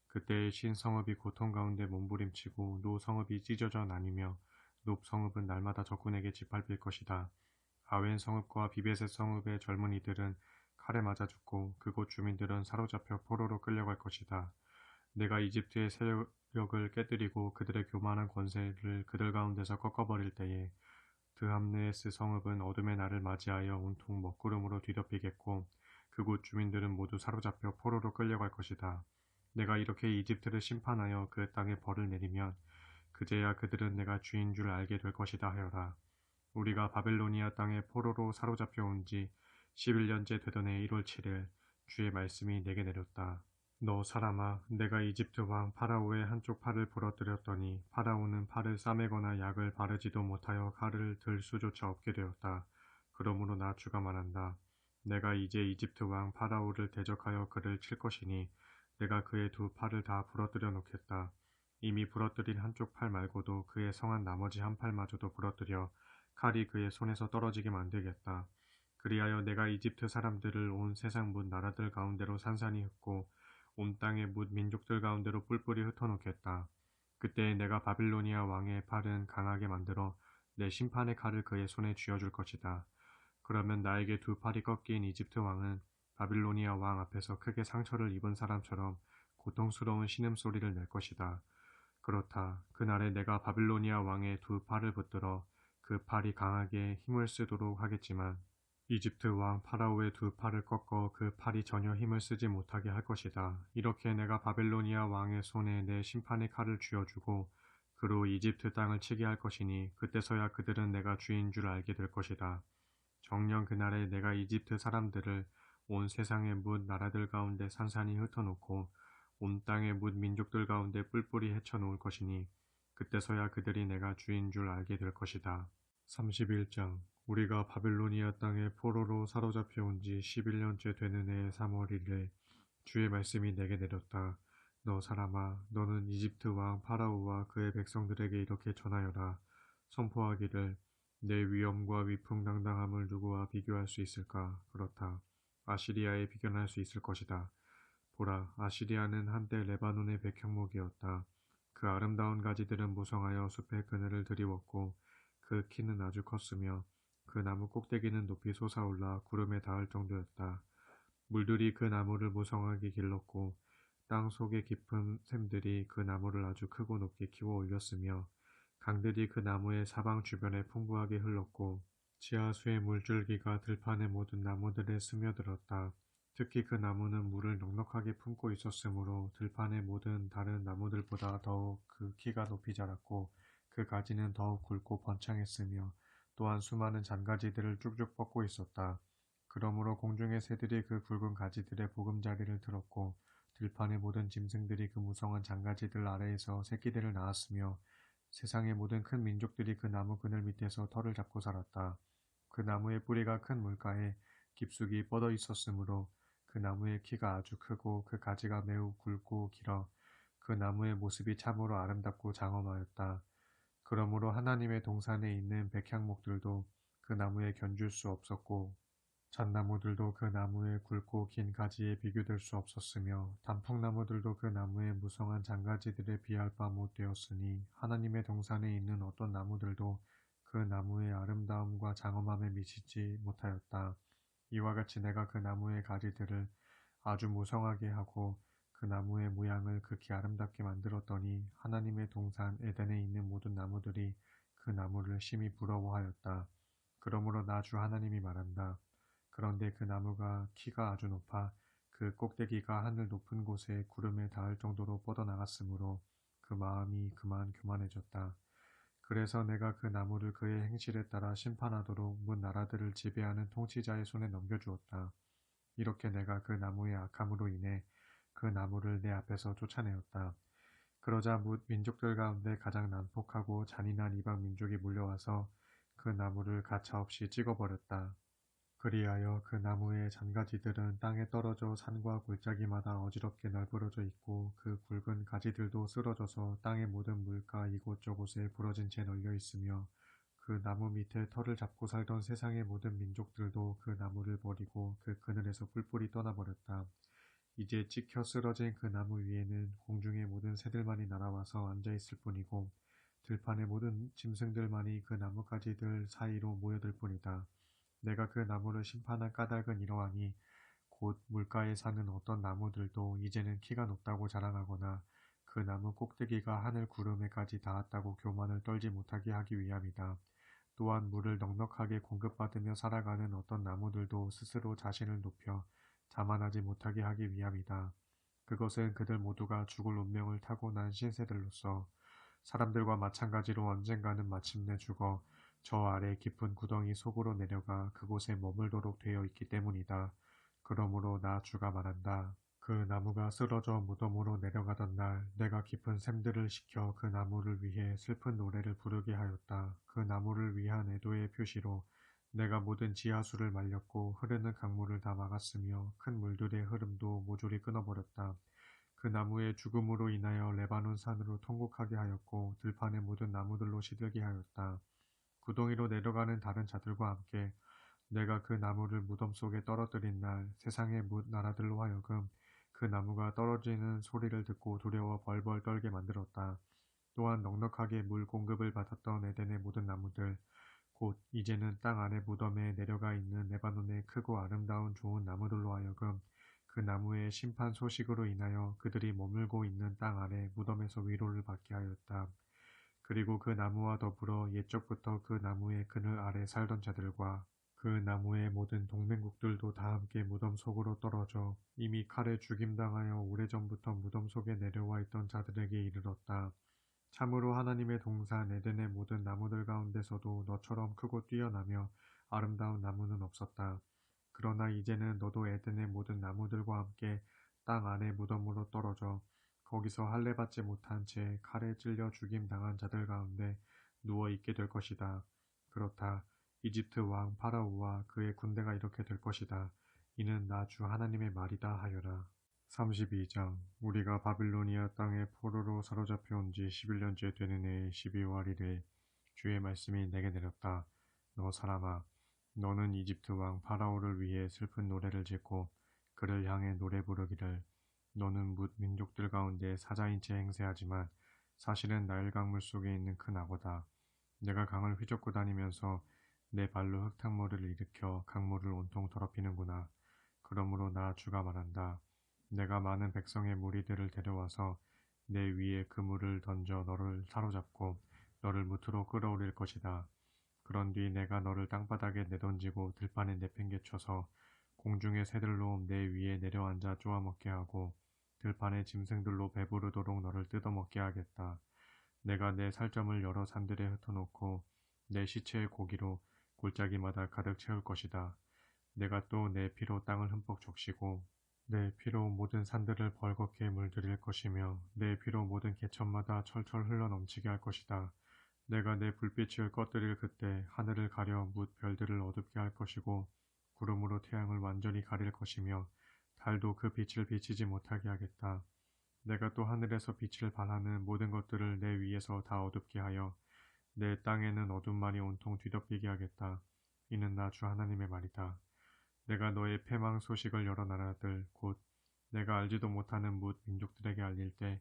그때의 신 성읍이 고통 가운데 몸부림치고 노 성읍이 찢어져 나뉘며 높 성읍은 날마다 적군에게 짓밟힐 것이다. 아웬 성읍과 비베셋 성읍의 젊은이들은 칼에 맞아 죽고 그곳 주민들은 사로잡혀 포로로 끌려갈 것이다. 내가 이집트의 세력을 깨뜨리고 그들의 교만한 권세를 그들 가운데서 꺾어버릴 때에 드함네에스 성읍은 어둠의 날을 맞이하여 온통 먹구름으로 뒤덮이겠고 그곳 주민들은 모두 사로잡혀 포로로 끌려갈 것이다. 내가 이렇게 이집트를 심판하여 그 땅에 벌을 내리면 그제야 그들은 내가 주인 줄 알게 될 것이다 하여라. 우리가 바벨로니아 땅에 포로로 사로잡혀 온 지 11년째 되던 해 1월 7일 주의 말씀이 내게 내렸다. 너 사람아, 내가 이집트 왕 파라오의 한쪽 팔을 부러뜨렸더니 파라오는 팔을 싸매거나 약을 바르지도 못하여 칼을 들 수조차 없게 되었다. 그러므로 나 주가 말한다. 내가 이제 이집트 왕 파라오를 대적하여 그를 칠 것이니 내가 그의 두 팔을 다 부러뜨려 놓겠다. 이미 부러뜨린 한쪽 팔 말고도 그의 성한 나머지 한 팔마저도 부러뜨려 칼이 그의 손에서 떨어지게 만들겠다. 그리하여 내가 이집트 사람들을 온 세상 문 나라들 가운데로 산산이 흩고 온 땅의 문 민족들 가운데로 뿔뿔이 흩어놓겠다. 그때 내가 바빌로니아 왕의 팔은 강하게 만들어 내 심판의 칼을 그의 손에 쥐어줄 것이다. 그러면 나에게 두 팔이 꺾인 이집트 왕은 바빌로니아 왕 앞에서 크게 상처를 입은 사람처럼 고통스러운 신음소리를 낼 것이다. 그렇다. 그날에 내가 바빌로니아 왕의 두 팔을 붙들어 그 팔이 강하게 힘을 쓰도록 하겠지만 이집트 왕 파라오의 두 팔을 꺾어 그 팔이 전혀 힘을 쓰지 못하게 할 것이다. 이렇게 내가 바빌로니아 왕의 손에 내 심판의 칼을 쥐어주고 그로 이집트 땅을 치게 할 것이니 그때서야 그들은 내가 주인 줄 알게 될 것이다. 정녕 그날에 내가 이집트 사람들을 온 세상의 뭇 나라들 가운데 산산이 흩어놓고 온 땅의 뭇 민족들 가운데 뿔뿔이 헤쳐놓을 것이니 그때서야 그들이 내가 주인 줄 알게 될 것이다. 31장 우리가 바빌로니아 땅에 포로로 사로잡혀 온 지 11년째 되는 해 3월 1일 주의 말씀이 내게 내렸다. 너 사람아, 너는 이집트 왕 파라오와 그의 백성들에게 이렇게 전하여라. 선포하기를 내 위엄과 위풍당당함을 누구와 비교할 수 있을까? 그렇다. 아시리아에 비견할 수 있을 것이다. 보라, 아시리아는 한때 레바논의 백향목이었다. 그 아름다운 가지들은 무성하여 숲의 그늘을 드리웠고 그 키는 아주 컸으며 그 나무 꼭대기는 높이 솟아올라 구름에 닿을 정도였다. 물들이 그 나무를 무성하게 길렀고 땅 속의 깊은 샘들이 그 나무를 아주 크고 높게 키워 올렸으며 강들이 그 나무의 사방 주변에 풍부하게 흘렀고 지하수의 물줄기가 들판의 모든 나무들에 스며들었다. 특히 그 나무는 물을 넉넉하게 품고 있었으므로 들판의 모든 다른 나무들보다 더욱 그 키가 높이 자랐고 그 가지는 더욱 굵고 번창했으며 또한 수많은 잔가지들을 쭉쭉 뻗고 있었다. 그러므로 공중의 새들이 그 굵은 가지들의 보금자리를 들었고 들판의 모든 짐승들이 그 무성한 잔가지들 아래에서 새끼들을 낳았으며 세상의 모든 큰 민족들이 그 나무 그늘 밑에서 털을 잡고 살았다. 그 나무의 뿌리가 큰 물가에 깊숙이 뻗어 있었으므로 그 나무의 키가 아주 크고 그 가지가 매우 굵고 길어 그 나무의 모습이 참으로 아름답고 장엄하였다. 그러므로 하나님의 동산에 있는 백향목들도 그 나무에 견줄 수 없었고 잣나무들도 그 나무의 굵고 긴 가지에 비교될 수 없었으며 단풍나무들도 그 나무의 무성한 장가지들에 비할 바 못 되었으니 하나님의 동산에 있는 어떤 나무들도 그 나무의 아름다움과 장엄함에 미치지 못하였다. 이와 같이 내가 그 나무의 가지들을 아주 무성하게 하고 그 나무의 모양을 극히 아름답게 만들었더니 하나님의 동산 에덴에 있는 모든 나무들이 그 나무를 심히 부러워하였다. 그러므로 나 주 하나님이 말한다. 그런데 그 나무가 키가 아주 높아 그 꼭대기가 하늘 높은 곳에 구름에 닿을 정도로 뻗어나갔으므로 그 마음이 그만 교만해졌다. 그래서 내가 그 나무를 그의 행실에 따라 심판하도록 문 나라들을 지배하는 통치자의 손에 넘겨주었다. 이렇게 내가 그 나무의 악함으로 인해 그 나무를 내 앞에서 쫓아내었다. 그러자 뭇 민족들 가운데 가장 난폭하고 잔인한 이방 민족이 몰려와서 그 나무를 가차없이 찍어버렸다. 그리하여 그 나무의 잔가지들은 땅에 떨어져 산과 골짜기마다 어지럽게 널브러져 있고 그 굵은 가지들도 쓰러져서 땅의 모든 물가 이곳저곳에 부러진 채 널려 있으며 그 나무 밑에 털을 잡고 살던 세상의 모든 민족들도 그 나무를 버리고 그 그늘에서 뿔뿔이 떠나버렸다. 이제 찍혀 쓰러진 그 나무 위에는 공중의 모든 새들만이 날아와서 앉아있을 뿐이고 들판의 모든 짐승들만이 그 나뭇가지들 사이로 모여들 뿐이다. 내가 그 나무를 심판한 까닭은 이러하니 곧 물가에 사는 어떤 나무들도 이제는 키가 높다고 자랑하거나 그 나무 꼭대기가 하늘 구름에까지 닿았다고 교만을 떨지 못하게 하기 위함이다. 또한 물을 넉넉하게 공급받으며 살아가는 어떤 나무들도 스스로 자신을 높여 자만하지 못하게 하기 위함이다. 그것은 그들 모두가 죽을 운명을 타고난 신세들로서 사람들과 마찬가지로 언젠가는 마침내 죽어 저 아래 깊은 구덩이 속으로 내려가 그곳에 머물도록 되어 있기 때문이다. 그러므로 나 주가 말한다. 그 나무가 쓰러져 무덤으로 내려가던 날 내가 깊은 샘들을 식혀 그 나무를 위해 슬픈 노래를 부르게 하였다. 그 나무를 위한 애도의 표시로 내가 모든 지하수를 말렸고 흐르는 강물을 다 막았으며 큰 물들의 흐름도 모조리 끊어버렸다. 그 나무의 죽음으로 인하여 레바논 산으로 통곡하게 하였고 들판의 모든 나무들로 시들게 하였다. 구덩이로 내려가는 다른 자들과 함께 내가 그 나무를 무덤 속에 떨어뜨린 날 세상의 나라들로 하여금 그 나무가 떨어지는 소리를 듣고 두려워 벌벌 떨게 만들었다. 또한 넉넉하게 물 공급을 받았던 에덴의 모든 나무들 곧 이제는 땅 아래 무덤에 내려가 있는 레바논의 크고 아름다운 좋은 나무들로 하여금 그 나무의 심판 소식으로 인하여 그들이 머물고 있는 땅 아래 무덤에서 위로를 받게 하였다. 그리고 그 나무와 더불어 옛적부터 그 나무의 그늘 아래 살던 자들과 그 나무의 모든 동맹국들도 다 함께 무덤 속으로 떨어져 이미 칼에 죽임당하여 오래전부터 무덤 속에 내려와 있던 자들에게 이르렀다. 참으로 하나님의 동산 에덴의 모든 나무들 가운데서도 너처럼 크고 뛰어나며 아름다운 나무는 없었다. 그러나 이제는 너도 에덴의 모든 나무들과 함께 땅 안의 무덤으로 떨어져 거기서 할례받지 못한 채 칼에 찔려 죽임당한 자들 가운데 누워 있게 될 것이다. 그렇다. 이집트 왕 파라오와 그의 군대가 이렇게 될 것이다. 이는 나 주 하나님의 말이다 하여라. 32장 우리가 바빌로니아 땅에 포로로 사로잡혀 온 지 11년째 되는 해의 12월 1일 주의 말씀이 내게 내렸다. 너 사람아, 너는 이집트 왕 파라오를 위해 슬픈 노래를 짓고 그를 향해 노래 부르기를 너는 뭇 민족들 가운데 사자인 채 행세하지만 사실은 나일 강물 속에 있는 큰 악어다. 내가 강을 휘젓고 다니면서 내 발로 흙탕물을 일으켜 강물을 온통 더럽히는구나. 그러므로 나 주가 말한다. 내가 많은 백성의 무리들을 데려와서 내 위에 그물을 던져 너를 사로잡고 너를 무트로 끌어올릴 것이다. 그런 뒤 내가 너를 땅바닥에 내던지고 들판에 내팽개쳐서 공중의 새들로 내 위에 내려앉아 쪼아먹게 하고 들판의 짐승들로 배부르도록 너를 뜯어먹게 하겠다. 내가 내 살점을 여러 산들에 흩어놓고 내 시체의 고기로 골짜기마다 가득 채울 것이다. 내가 또 내 피로 땅을 흠뻑 적시고 내 피로 모든 산들을 벌겋게 물들일 것이며 내 피로 모든 개천마다 철철 흘러넘치게 할 것이다. 내가 내 불빛을 꺼뜨릴 그때 하늘을 가려 뭇 별들을 어둡게 할 것이고 구름으로 태양을 완전히 가릴 것이며 달도 그 빛을 비치지 못하게 하겠다. 내가 또 하늘에서 빛을 발하는 모든 것들을 내 위에서 다 어둡게 하여 내 땅에는 어둠만이 온통 뒤덮이게 하겠다. 이는 나 주 하나님의 말이다. 내가 너의 패망 소식을 여러 나라들 곧 내가 알지도 못하는 뭇 민족들에게 알릴 때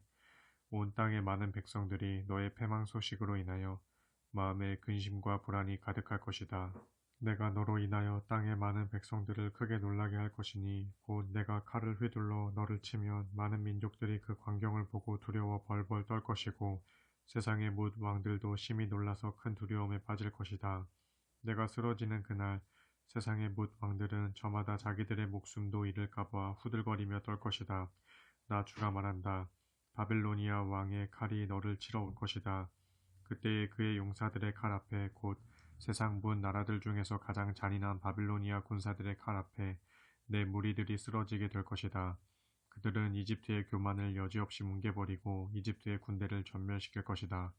온 땅의 많은 백성들이 너의 패망 소식으로 인하여 마음에 근심과 불안이 가득할 것이다. 내가 너로 인하여 땅의 많은 백성들을 크게 놀라게 할 것이니 곧 내가 칼을 휘둘러 너를 치면 많은 민족들이 그 광경을 보고 두려워 벌벌 떨 것이고 세상의 뭇 왕들도 심히 놀라서 큰 두려움에 빠질 것이다. 내가 쓰러지는 그날 세상의 뭇 왕들은 저마다 자기들의 목숨도 잃을까봐 후들거리며 떨 것이다. 나 주가 말한다. 바빌로니아 왕의 칼이 너를 치러 올 것이다. 그때에 그의 용사들의 칼 앞에 곧 세상 문 나라들 중에서 가장 잔인한 바빌로니아 군사들의 칼 앞에 내 무리들이 쓰러지게 될 것이다. 그들은 이집트의 교만을 여지없이 뭉개버리고 이집트의 군대를 전멸시킬 것이다.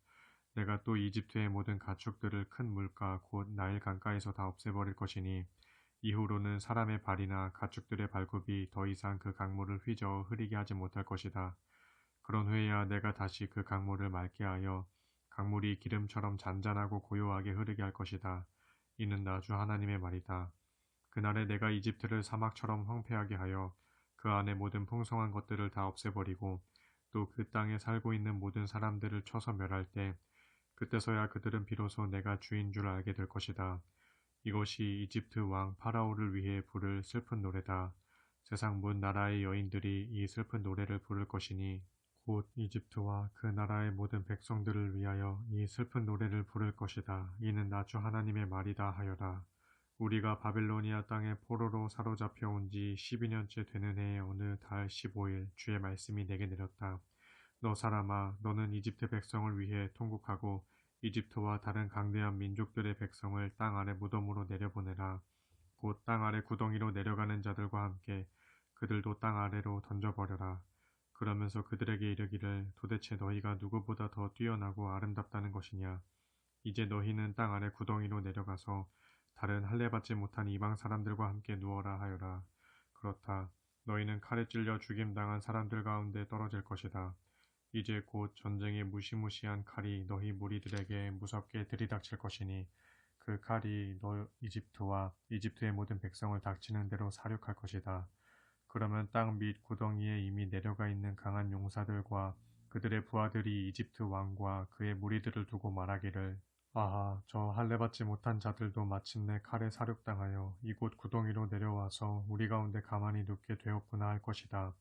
내가 또 이집트의 모든 가축들을 큰 물가 곧 나일 강가에서 다 없애버릴 것이니 이후로는 사람의 발이나 가축들의 발굽이 더 이상 그 강물을 휘저어 흐리게 하지 못할 것이다. 그런 후에야 내가 다시 그 강물을 맑게 하여 강물이 기름처럼 잔잔하고 고요하게 흐르게 할 것이다. 이는 나 주 하나님의 말이다. 그날에 내가 이집트를 사막처럼 황폐하게 하여 그 안에 모든 풍성한 것들을 다 없애버리고 또 그 땅에 살고 있는 모든 사람들을 쳐서 멸할 때 그때서야 그들은 비로소 내가 주인 줄 알게 될 것이다. 이것이 이집트 왕 파라오를 위해 부를 슬픈 노래다. 세상 문 나라의 여인들이 이 슬픈 노래를 부를 것이니 곧 이집트와 그 나라의 모든 백성들을 위하여 이 슬픈 노래를 부를 것이다. 이는 나 주 하나님의 말이다 하여라. 우리가 바빌로니아 땅에 포로로 사로잡혀 온 지 12년째 되는 해의 어느 달 15일 주의 말씀이 내게 내렸다. 너 사람아, 너는 이집트 백성을 위해 통곡하고 이집트와 다른 강대한 민족들의 백성을 땅 아래 무덤으로 내려보내라. 곧 땅 아래 구덩이로 내려가는 자들과 함께 그들도 땅 아래로 던져버려라. 그러면서 그들에게 이르기를 도대체 너희가 누구보다 더 뛰어나고 아름답다는 것이냐. 이제 너희는 땅 아래 구덩이로 내려가서 다른 할례받지 못한 이방 사람들과 함께 누워라 하여라. 그렇다. 너희는 칼에 찔려 죽임당한 사람들 가운데 떨어질 것이다. 이제 곧 전쟁의 무시무시한 칼이 너희 무리들에게 무섭게 들이닥칠 것이니 그 칼이 너 이집트와 이집트의 모든 백성을 닥치는 대로 사륙할 것이다. 그러면 땅 밑 구덩이에 이미 내려가 있는 강한 용사들과 그들의 부하들이 이집트 왕과 그의 무리들을 두고 말하기를 아하, 저 할례받지 못한 자들도 마침내 칼에 사륙당하여 이곳 구덩이로 내려와서 우리 가운데 가만히 눕게 되었구나 할 것이다.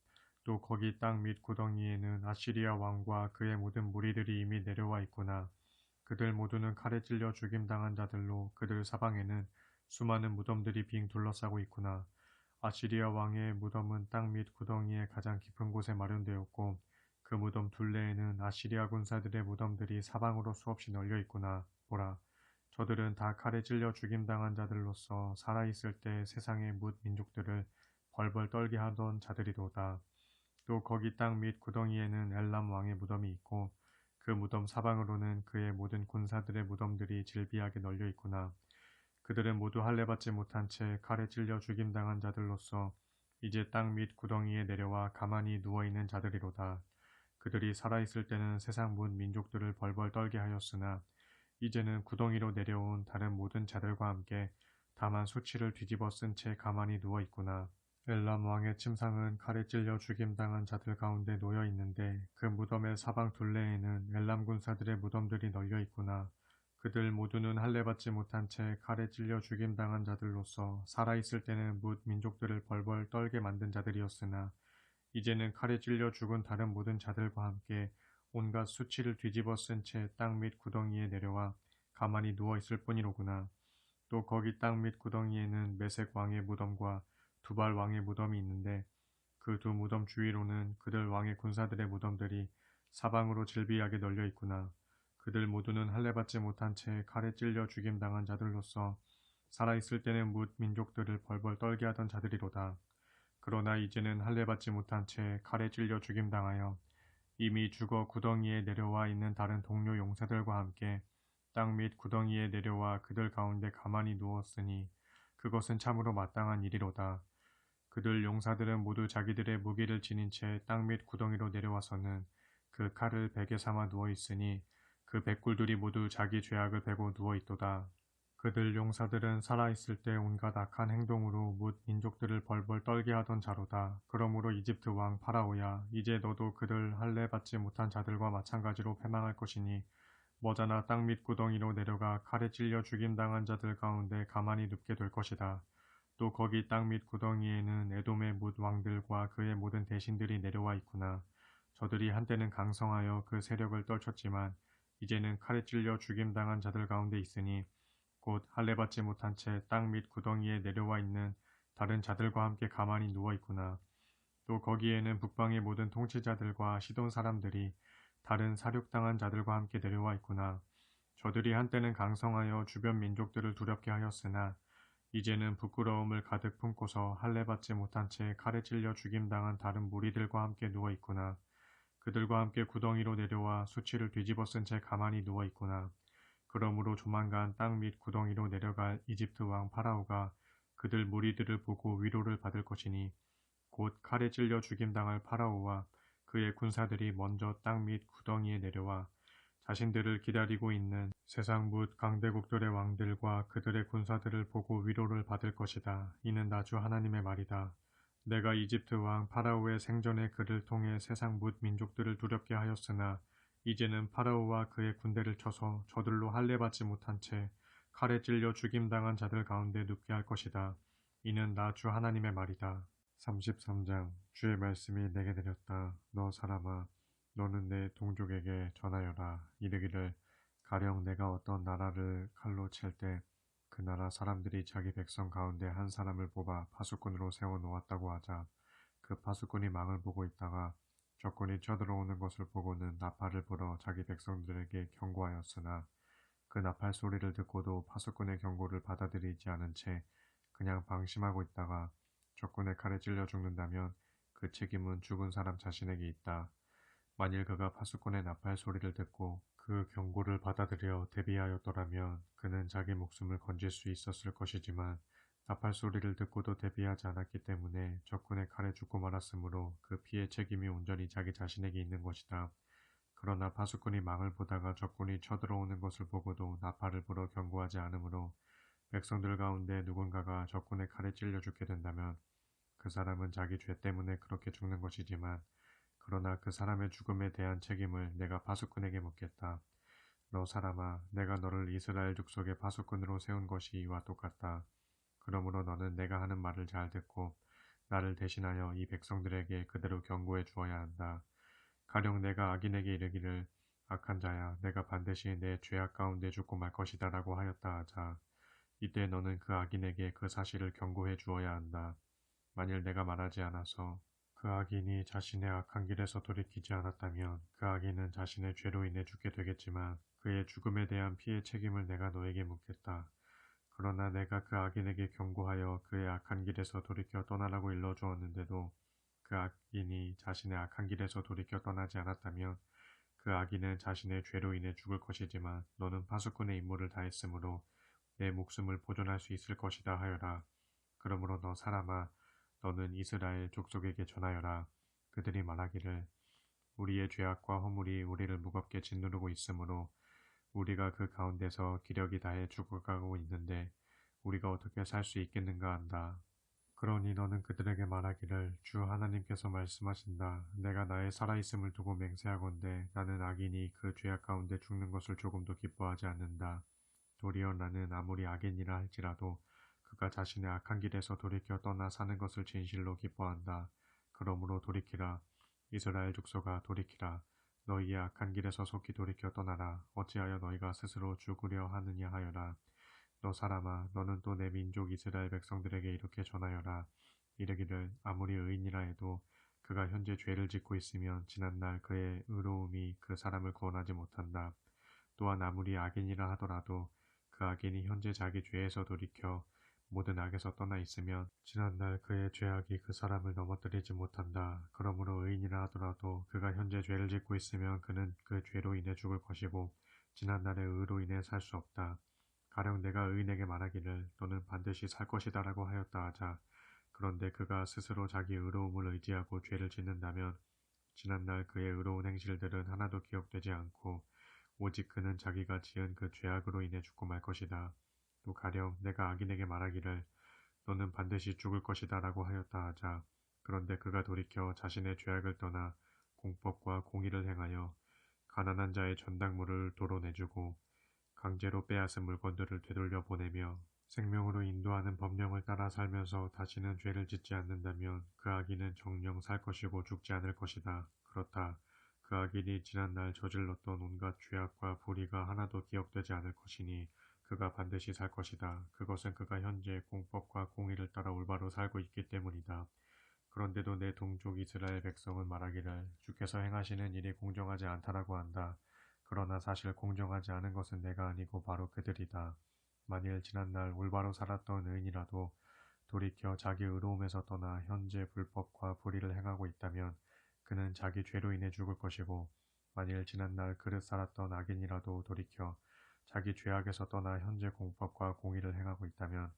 또 거기 땅 밑 구덩이에는 아시리아 왕과 그의 모든 무리들이 이미 내려와 있구나. 그들 모두는 칼에 찔려 죽임당한 자들로 그들 사방에는 수많은 무덤들이 빙 둘러싸고 있구나. 아시리아 왕의 무덤은 땅 밑 구덩이의 가장 깊은 곳에 마련되었고 그 무덤 둘레에는 아시리아 군사들의 무덤들이 사방으로 수없이 널려 있구나. 보라, 저들은 다 칼에 찔려 죽임당한 자들로서 살아있을 때 세상의 뭇 민족들을 벌벌 떨게 하던 자들이로다. 또 거기 땅 밑 구덩이에는 엘람 왕의 무덤이 있고 그 무덤 사방으로는 그의 모든 군사들의 무덤들이 질비하게 널려 있구나. 그들은 모두 할례받지 못한 채 칼에 찔려 죽임당한 자들로서 이제 땅 밑 구덩이에 내려와 가만히 누워있는 자들이로다. 그들이 살아있을 때는 세상 문 민족들을 벌벌 떨게 하였으나 이제는 구덩이로 내려온 다른 모든 자들과 함께 다만 수치를 뒤집어 쓴 채 가만히 누워있구나. 엘람 왕의 침상은 칼에 찔려 죽임당한 자들 가운데 놓여 있는데 그 무덤의 사방 둘레에는 엘람 군사들의 무덤들이 널려 있구나. 그들 모두는 할례받지 못한 채 칼에 찔려 죽임당한 자들로서 살아있을 때는 뭇 민족들을 벌벌 떨게 만든 자들이었으나 이제는 칼에 찔려 죽은 다른 모든 자들과 함께 온갖 수치를 뒤집어 쓴 채 땅 밑 구덩이에 내려와 가만히 누워 있을 뿐이로구나. 또 거기 땅 밑 구덩이에는 메색 왕의 무덤과 두발 왕의 무덤이 있는데 그 두 무덤 주위로는 그들 왕의 군사들의 무덤들이 사방으로 질비하게 널려 있구나. 그들 모두는 할례받지 못한 채 칼에 찔려 죽임당한 자들로서 살아있을 때는 뭇 민족들을 벌벌 떨게 하던 자들이로다. 그러나 이제는 할례받지 못한 채 칼에 찔려 죽임당하여 이미 죽어 구덩이에 내려와 있는 다른 동료 용사들과 함께 땅 밑 구덩이에 내려와 그들 가운데 가만히 누웠으니 그것은 참으로 마땅한 일이로다. 그들 용사들은 모두 자기들의 무기를 지닌 채 땅 밑 구덩이로 내려와서는 그 칼을 베개 삼아 누워 있으니 그 백굴들이 모두 자기 죄악을 베고 누워 있도다. 그들 용사들은 살아있을 때 온갖 악한 행동으로 뭇 민족들을 벌벌 떨게 하던 자로다. 그러므로 이집트 왕 파라오야, 이제 너도 그들 할례 받지 못한 자들과 마찬가지로 패망할 것이니 머자나 땅 밑 구덩이로 내려가 칼에 찔려 죽임당한 자들 가운데 가만히 눕게 될 것이다. 또 거기 땅 밑 구덩이에는 에돔의 뭇 왕들과 그의 모든 대신들이 내려와 있구나. 저들이 한때는 강성하여 그 세력을 떨쳤지만 이제는 칼에 찔려 죽임당한 자들 가운데 있으니 곧 할례받지 못한 채 땅 밑 구덩이에 내려와 있는 다른 자들과 함께 가만히 누워 있구나. 또 거기에는 북방의 모든 통치자들과 시돈 사람들이 다른 사륙당한 자들과 함께 내려와 있구나. 저들이 한때는 강성하여 주변 민족들을 두렵게 하였으나 이제는 부끄러움을 가득 품고서 할례받지 못한 채 칼에 찔려 죽임당한 다른 무리들과 함께 누워 있구나. 그들과 함께 구덩이로 내려와 수치를 뒤집어 쓴 채 가만히 누워 있구나. 그러므로 조만간 땅 밑 구덩이로 내려갈 이집트 왕 파라오가 그들 무리들을 보고 위로를 받을 것이니 곧 칼에 찔려 죽임당할 파라오와 그의 군사들이 먼저 땅 밑 구덩이에 내려와 자신들을 기다리고 있는 세상 뭇 강대국들의 왕들과 그들의 군사들을 보고 위로를 받을 것이다. 이는 나주 하나님의 말이다. 내가 이집트 왕 파라오의 생전에 그를 통해 세상 뭇 민족들을 두렵게 하였으나 이제는 파라오와 그의 군대를 쳐서 저들로 할례받지 못한 채 칼에 찔려 죽임당한 자들 가운데 눕게 할 것이다. 이는 나 주 하나님의 말이다. 33장 주의 말씀이 내게 내렸다. 너 사람아, 너는 내 동족에게 전하여라. 이르기를 가령 내가 어떤 나라를 칼로 칠 때 그 나라 사람들이 자기 백성 가운데 한 사람을 뽑아 파수꾼으로 세워 놓았다고 하자. 그 파수꾼이 망을 보고 있다가 적군이 쳐들어오는 것을 보고는 나팔을 불어 자기 백성들에게 경고하였으나 그 나팔 소리를 듣고도 파수꾼의 경고를 받아들이지 않은 채 그냥 방심하고 있다가 적군의 칼에 찔려 죽는다면 그 책임은 죽은 사람 자신에게 있다. 만일 그가 파수꾼의 나팔 소리를 듣고 그 경고를 받아들여 대비하였더라면 그는 자기 목숨을 건질 수 있었을 것이지만 나팔 소리를 듣고도 대비하지 않았기 때문에 적군의 칼에 죽고 말았으므로 그 피해 책임이 온전히 자기 자신에게 있는 것이다. 그러나 파수꾼이 망을 보다가 적군이 쳐들어오는 것을 보고도 나팔을 불어 경고하지 않으므로 백성들 가운데 누군가가 적군의 칼에 찔려 죽게 된다면 그 사람은 자기 죄 때문에 그렇게 죽는 것이지만 그러나 그 사람의 죽음에 대한 책임을 내가 파수꾼에게 묻겠다. 너 사람아, 내가 너를 이스라엘 족속의 파수꾼으로 세운 것이 이와 똑같다. 그러므로 너는 내가 하는 말을 잘 듣고 나를 대신하여 이 백성들에게 그대로 경고해 주어야 한다. 가령 내가 악인에게 이르기를 악한 자야 내가 반드시 내 죄악 가운데 죽고 말 것이다 라고 하였다 하자. 이때 너는 그 악인에게 그 사실을 경고해 주어야 한다. 만일 내가 말하지 않아서 그 악인이 자신의 악한 길에서 돌이키지 않았다면 그 악인은 자신의 죄로 인해 죽게 되겠지만 그의 죽음에 대한 피해 책임을 내가 너에게 묻겠다. 그러나 내가 그 악인에게 경고하여 그의 악한 길에서 돌이켜 떠나라고 일러주었는데도 그 악인이 자신의 악한 길에서 돌이켜 떠나지 않았다면 그 악인은 자신의 죄로 인해 죽을 것이지만 너는 파수꾼의 임무를 다했으므로 내 목숨을 보존할 수 있을 것이다 하여라. 그러므로 너 사람아 너는 이스라엘 족속에게 전하여라. 그들이 말하기를 우리의 죄악과 허물이 우리를 무겁게 짓누르고 있으므로 우리가 그 가운데서 기력이 다해 죽어가고 있는데 우리가 어떻게 살 수 있겠는가 한다. 그러니 너는 그들에게 말하기를 주 하나님께서 말씀하신다. 내가 나의 살아있음을 두고 맹세하건대 나는 악인이 그 죄악 가운데 죽는 것을 조금도 기뻐하지 않는다. 도리어 나는 아무리 악인이라 할지라도 그가 자신의 악한 길에서 돌이켜 떠나 사는 것을 진실로 기뻐한다. 그러므로 돌이키라. 이스라엘 족속아 돌이키라. 너희의 악한 길에서 속히 돌이켜 떠나라. 어찌하여 너희가 스스로 죽으려 하느냐 하여라. 너 사람아 너는 또 내 민족 이스라엘 백성들에게 이렇게 전하여라. 이르기를 아무리 의인이라 해도 그가 현재 죄를 짓고 있으면 지난날 그의 의로움이 그 사람을 구원하지 못한다. 또한 아무리 악인이라 하더라도 그 악인이 현재 자기 죄에서 돌이켜 모든 악에서 떠나 있으면 지난날 그의 죄악이 그 사람을 넘어뜨리지 못한다. 그러므로 의인이라 하더라도 그가 현재 죄를 짓고 있으면 그는 그 죄로 인해 죽을 것이고 지난날의 의로 인해 살 수 없다. 가령 내가 의인에게 말하기를 너는 반드시 살 것이다 라고 하였다 하자. 그런데 그가 스스로 자기 의로움을 의지하고 죄를 짓는다면 지난날 그의 의로운 행실들은 하나도 기억되지 않고 오직 그는 자기가 지은 그 죄악으로 인해 죽고 말 것이다. 또 가령 내가 악인에게 말하기를 너는 반드시 죽을 것이다 라고 하였다 하자. 그런데 그가 돌이켜 자신의 죄악을 떠나 공법과 공의를 행하여 가난한 자의 전당물을 도로 내주고 강제로 빼앗은 물건들을 되돌려 보내며 생명으로 인도하는 법령을 따라 살면서 다시는 죄를 짓지 않는다면 그 악인은 정녕 살 것이고 죽지 않을 것이다. 그렇다. 그 악인이 지난날 저질렀던 온갖 죄악과 불의가 하나도 기억되지 않을 것이니 그가 반드시 살 것이다. 그것은 그가 현재 공법과 공의를 따라 올바로 살고 있기 때문이다. 그런데도 내 동족 이스라엘 백성은 말하기를 주께서 행하시는 일이 공정하지 않다라고 한다. 그러나 사실 공정하지 않은 것은 내가 아니고 바로 그들이다. 만일 지난날 올바로 살았던 의인이라도 돌이켜 자기 의로움에서 떠나 현재 불법과 불의를 행하고 있다면 그는 자기 죄로 인해 죽을 것이고 만일 지난날 그릇 살았던 악인이라도 돌이켜 자기 죄악에서 떠나 현재 공법과 공의를 행하고 있다면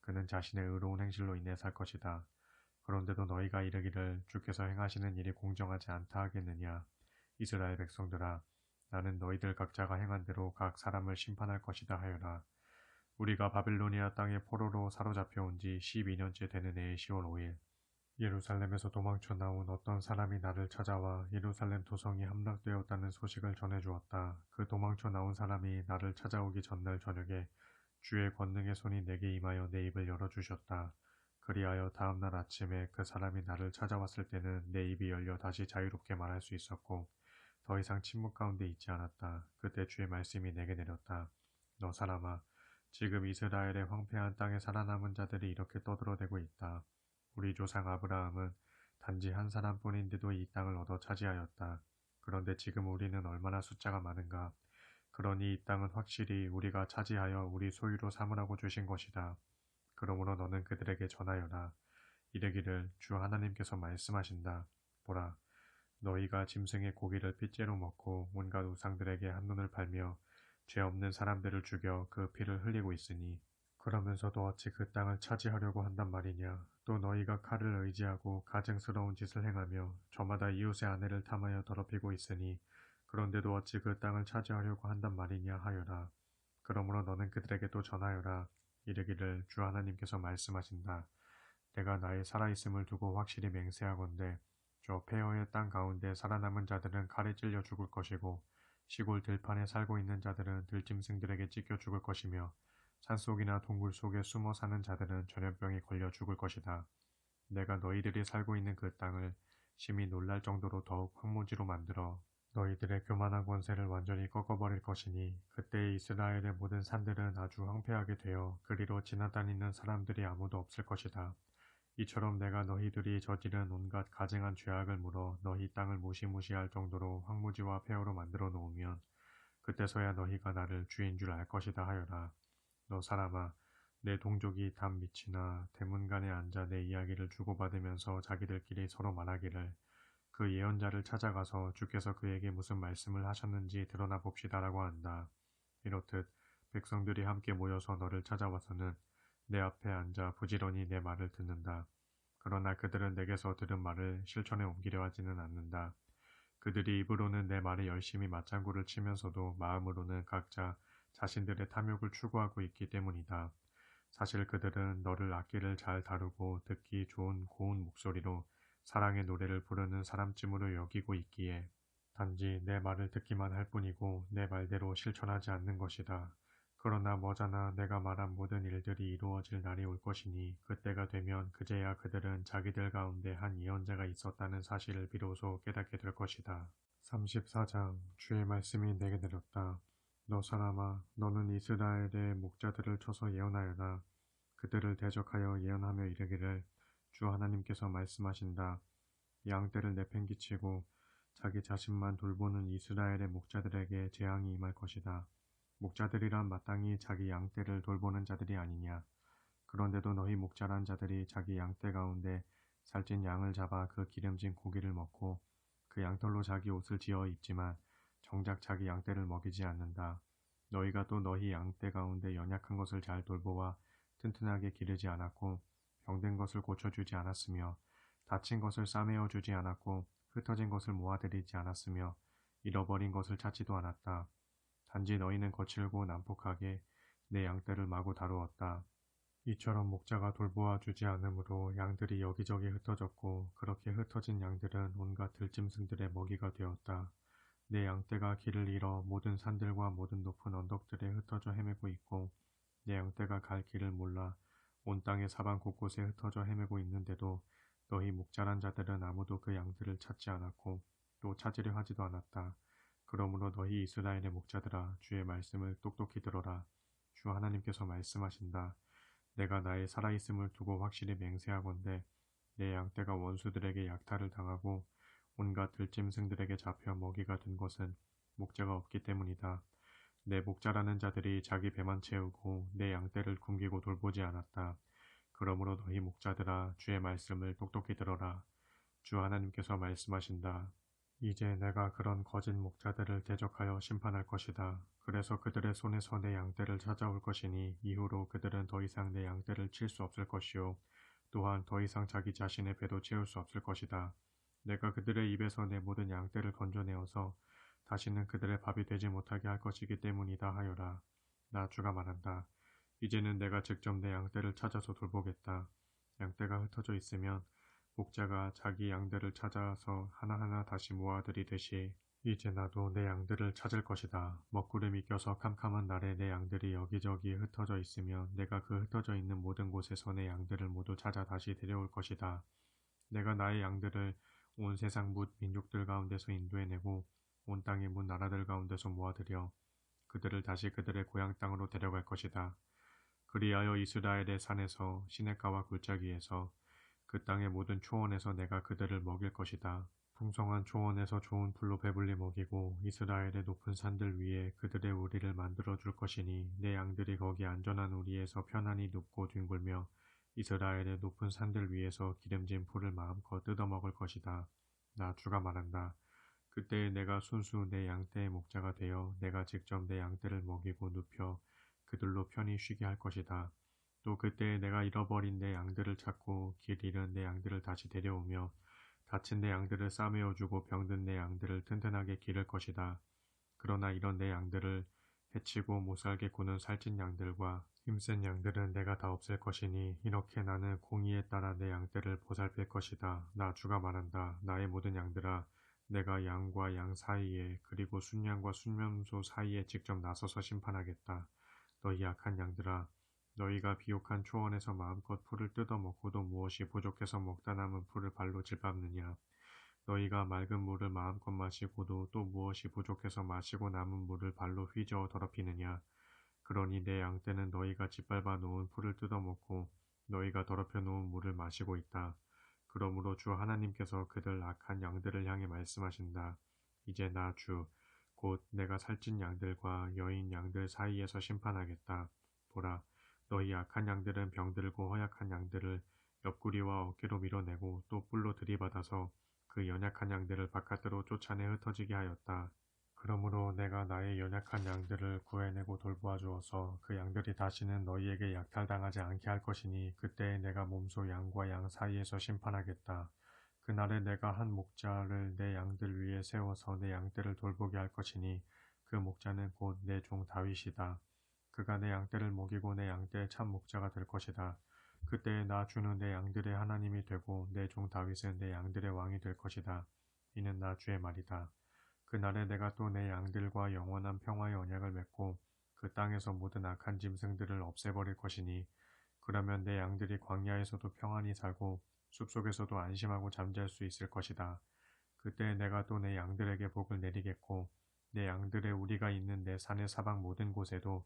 그는 자신의 의로운 행실로 인해 살 것이다. 그런데도 너희가 이르기를 주께서 행하시는 일이 공정하지 않다 하겠느냐. 이스라엘 백성들아 나는 너희들 각자가 행한 대로 각 사람을 심판할 것이다 하여라. 우리가 바빌로니아 땅에 포로로 사로잡혀 온 지 12년째 되는 해의 10월 5일 예루살렘에서 도망쳐 나온 어떤 사람이 나를 찾아와 예루살렘 도성이 함락되었다는 소식을 전해주었다. 그 도망쳐 나온 사람이 나를 찾아오기 전날 저녁에 주의 권능의 손이 내게 임하여 내 입을 열어주셨다. 그리하여 다음날 아침에 그 사람이 나를 찾아왔을 때는 내 입이 열려 다시 자유롭게 말할 수 있었고 더 이상 침묵 가운데 있지 않았다. 그때 주의 말씀이 내게 내렸다. 너 사람아, 지금 이스라엘의 황폐한 땅에 살아남은 자들이 이렇게 떠들어대고 있다. 우리 조상 아브라함은 단지 한 사람뿐인데도 이 땅을 얻어 차지하였다. 그런데 지금 우리는 얼마나 숫자가 많은가. 그러니 이 땅은 확실히 우리가 차지하여 우리 소유로 삼으라고 주신 것이다. 그러므로 너는 그들에게 전하여라. 이르기를 주 하나님께서 말씀하신다. 보라, 너희가 짐승의 고기를 핏째로 먹고 온갖 우상들에게 한눈을 팔며 죄 없는 사람들을 죽여 그 피를 흘리고 있으니 그러면서도 어찌 그 땅을 차지하려고 한단 말이냐. 또 너희가 칼을 의지하고 가증스러운 짓을 행하며 저마다 이웃의 아내를 탐하여 더럽히고 있으니 그런데도 어찌 그 땅을 차지하려고 한단 말이냐 하여라. 그러므로 너는 그들에게 또 전하여라. 이르기를 주 하나님께서 말씀하신다. 내가 나의 살아있음을 두고 확실히 맹세하건대 저 폐허의 땅 가운데 살아남은 자들은 칼에 찔려 죽을 것이고 시골 들판에 살고 있는 자들은 들짐승들에게 찢겨 죽을 것이며 산속이나 동굴 속에 숨어 사는 자들은 전염병에 걸려 죽을 것이다. 내가 너희들이 살고 있는 그 땅을 심히 놀랄 정도로 더욱 황무지로 만들어 너희들의 교만한 권세를 완전히 꺾어버릴 것이니 그때 이스라엘의 모든 산들은 아주 황폐하게 되어 그리로 지나다니는 사람들이 아무도 없을 것이다. 이처럼 내가 너희들이 저지른 온갖 가증한 죄악을 물어 너희 땅을 무시무시할 정도로 황무지와 폐허로 만들어 놓으면 그때서야 너희가 나를 주인 줄 알 것이다 하여라. 너 사람아, 내 동족이 담 밑이나 대문간에 앉아 내 이야기를 주고받으면서 자기들끼리 서로 말하기를 그 예언자를 찾아가서 주께서 그에게 무슨 말씀을 하셨는지 드러나 봅시다라고 한다. 이렇듯 백성들이 함께 모여서 너를 찾아와서는 내 앞에 앉아 부지런히 내 말을 듣는다. 그러나 그들은 내게서 들은 말을 실천에 옮기려 하지는 않는다. 그들이 입으로는 내 말에 열심히 맞장구를 치면서도 마음으로는 각자 자신들의 탐욕을 추구하고 있기 때문이다. 사실 그들은 너를 악기를 잘 다루고 듣기 좋은 고운 목소리로 사랑의 노래를 부르는 사람쯤으로 여기고 있기에 단지 내 말을 듣기만 할 뿐이고 내 말대로 실천하지 않는 것이다. 그러나 머자나 내가 말한 모든 일들이 이루어질 날이 올 것이니 그때가 되면 그제야 그들은 자기들 가운데 한 예언자가 있었다는 사실을 비로소 깨닫게 될 것이다. 34장 주의 말씀이 내게 내렸다. 너 사람아, 너는 이스라엘의 목자들을 쳐서 예언하여라. 그들을 대적하여 예언하며 이르기를 주 하나님께서 말씀하신다. 양떼를 내팽기치고 자기 자신만 돌보는 이스라엘의 목자들에게 재앙이 임할 것이다. 목자들이란 마땅히 자기 양떼를 돌보는 자들이 아니냐. 그런데도 너희 목자란 자들이 자기 양떼 가운데 살찐 양을 잡아 그 기름진 고기를 먹고 그 양털로 자기 옷을 지어 입지만 정작 자기 양떼를 먹이지 않는다. 너희가 또 너희 양떼 가운데 연약한 것을 잘 돌보아 튼튼하게 기르지 않았고 병든 것을 고쳐주지 않았으며 다친 것을 싸매어 주지 않았고 흩어진 것을 모아드리지 않았으며 잃어버린 것을 찾지도 않았다. 단지 너희는 거칠고 난폭하게 내 양떼를 마구 다루었다. 이처럼 목자가 돌보아 주지 않으므로 양들이 여기저기 흩어졌고 그렇게 흩어진 양들은 온갖 들짐승들의 먹이가 되었다. 내 양떼가 길을 잃어 모든 산들과 모든 높은 언덕들에 흩어져 헤매고 있고 내 양떼가 갈 길을 몰라 온 땅의 사방 곳곳에 흩어져 헤매고 있는데도 너희 목자란 자들은 아무도 그 양들을 찾지 않았고 또 찾으려 하지도 않았다. 그러므로 너희 이스라엘의 목자들아 주의 말씀을 똑똑히 들어라. 주 하나님께서 말씀하신다. 내가 나의 살아있음을 두고 확실히 맹세하건대 내 양떼가 원수들에게 약탈을 당하고 온갖 들짐승들에게 잡혀 먹이가 된 것은 목자가 없기 때문이다. 내 목자라는 자들이 자기 배만 채우고 내 양떼를 굶기고 돌보지 않았다. 그러므로 너희 목자들아 주의 말씀을 똑똑히 들어라. 주 하나님께서 말씀하신다. 이제 내가 그런 거짓 목자들을 대적하여 심판할 것이다. 그래서 그들의 손에서 내 양떼를 찾아올 것이니 이후로 그들은 더 이상 내 양떼를 칠 수 없을 것이요 또한 더 이상 자기 자신의 배도 채울 수 없을 것이다. 내가 그들의 입에서 내 모든 양떼를 건져내어서 다시는 그들의 밥이 되지 못하게 할 것이기 때문이다 하여라. 나 주가 말한다. 이제는 내가 직접 내 양떼를 찾아서 돌보겠다. 양떼가 흩어져 있으면 목자가 자기 양들을 찾아서 하나하나 다시 모아들이듯이 이제 나도 내 양들을 찾을 것이다. 먹구름이 껴서 캄캄한 날에 내 양들이 여기저기 흩어져 있으면 내가 그 흩어져 있는 모든 곳에서 내 양들을 모두 찾아 다시 데려올 것이다. 내가 나의 양들을 온 세상 뭇 민족들 가운데서 인도해내고 온 땅의 뭇 나라들 가운데서 모아들여 그들을 다시 그들의 고향 땅으로 데려갈 것이다. 그리하여 이스라엘의 산에서 시냇가와 골짜기에서 그 땅의 모든 초원에서 내가 그들을 먹일 것이다. 풍성한 초원에서 좋은 풀로 배불리 먹이고 이스라엘의 높은 산들 위에 그들의 우리를 만들어 줄 것이니 내 양들이 거기 안전한 우리에서 편안히 눕고 뒹굴며 이스라엘의 높은 산들 위에서 기름진 풀을 마음껏 뜯어먹을 것이다. 나 주가 말한다. 그때 내가 순수 내 양떼의 목자가 되어 내가 직접 내 양떼를 먹이고 눕혀 그들로 편히 쉬게 할 것이다. 또 그때 내가 잃어버린 내 양들을 찾고 길 잃은 내 양들을 다시 데려오며 다친 내 양들을 싸매어주고 병든 내 양들을 튼튼하게 기를 것이다. 그러나 이런 내 양들을 해치고 못살게 구는 살찐 양들과 힘센 양들은 내가 다 없앨 것이니 이렇게 나는 공의에 따라 내 양떼를 보살필 것이다. 나 주가 말한다. 나의 모든 양들아 내가 양과 양 사이에 그리고 순양과 순염소 사이에 직접 나서서 심판하겠다. 너희 약한 양들아, 너희가 비옥한 초원에서 마음껏 풀을 뜯어먹고도 무엇이 부족해서 먹다 남은 풀을 발로 짓밟느냐. 너희가 맑은 물을 마음껏 마시고도 또 무엇이 부족해서 마시고 남은 물을 발로 휘저어 더럽히느냐. 그러니 내 양떼는 너희가 짓밟아 놓은 풀을 뜯어먹고 너희가 더럽혀 놓은 물을 마시고 있다. 그러므로 주 하나님께서 그들 악한 양들을 향해 말씀하신다. 이제 나 주, 곧 내가 살찐 양들과 여인 양들 사이에서 심판하겠다. 보라, 너희 악한 양들은 병들고 허약한 양들을 옆구리와 어깨로 밀어내고 또 뿔로 들이받아서 그 연약한 양들을 바깥으로 쫓아내 흩어지게 하였다. 그러므로 내가 나의 연약한 양들을 구해내고 돌보아 주어서 그 양들이 다시는 너희에게 약탈당하지 않게 할 것이니 그때에 내가 몸소 양과 양 사이에서 심판하겠다. 그날에 내가 한 목자를 내 양들 위에 세워서 내 양떼를 돌보게 할 것이니 그 목자는 곧 내 종 다윗이다. 그가 내 양떼를 먹이고 내 양떼의 참 목자가 될 것이다. 그때에 나 주는 내 양들의 하나님이 되고 내 종 다윗은 내 양들의 왕이 될 것이다. 이는 나 주의 말이다. 그날에 내가 또 내 양들과 영원한 평화의 언약을 맺고 그 땅에서 모든 악한 짐승들을 없애버릴 것이니 그러면 내 양들이 광야에서도 평안히 살고 숲속에서도 안심하고 잠잘 수 있을 것이다. 그때 내가 또 내 양들에게 복을 내리겠고 내 양들의 우리가 있는 내 산의 사방 모든 곳에도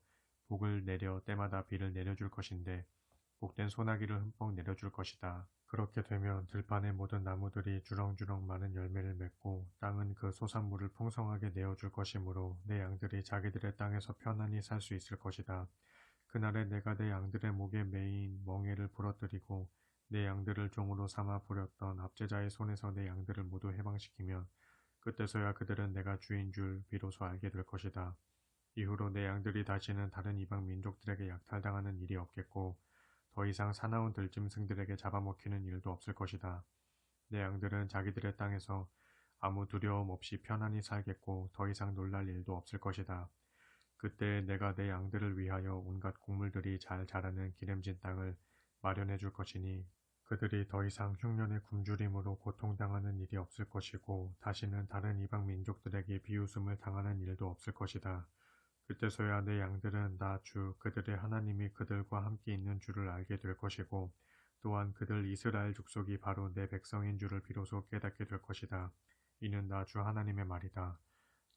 복을 내려 때마다 비를 내려줄 것인데 복된 소나기를 흠뻑 내려줄 것이다. 그렇게 되면 들판의 모든 나무들이 주렁주렁 많은 열매를 맺고 땅은 그 소산물을 풍성하게 내어줄 것이므로 내 양들이 자기들의 땅에서 편안히 살 수 있을 것이다. 그날에 내가 내 양들의 목에 매인 멍에를 부러뜨리고 내 양들을 종으로 삼아 부렸던 압제자의 손에서 내 양들을 모두 해방시키면 그때서야 그들은 내가 주인 줄 비로소 알게 될 것이다. 이후로 내 양들이 다시는 다른 이방 민족들에게 약탈당하는 일이 없겠고 더 이상 사나운 들짐승들에게 잡아먹히는 일도 없을 것이다. 내 양들은 자기들의 땅에서 아무 두려움 없이 편안히 살겠고 더 이상 놀랄 일도 없을 것이다. 그때 내가 내 양들을 위하여 온갖 곡물들이 잘 자라는 기름진 땅을 마련해 줄 것이니 그들이 더 이상 흉년의 굶주림으로 고통당하는 일이 없을 것이고 다시는 다른 이방 민족들에게 비웃음을 당하는 일도 없을 것이다. 그때서야 내 양들은 나 주 그들의 하나님이 그들과 함께 있는 줄을 알게 될 것이고 또한 그들 이스라엘 족속이 바로 내 백성인 줄을 비로소 깨닫게 될 것이다. 이는 나 주 하나님의 말이다.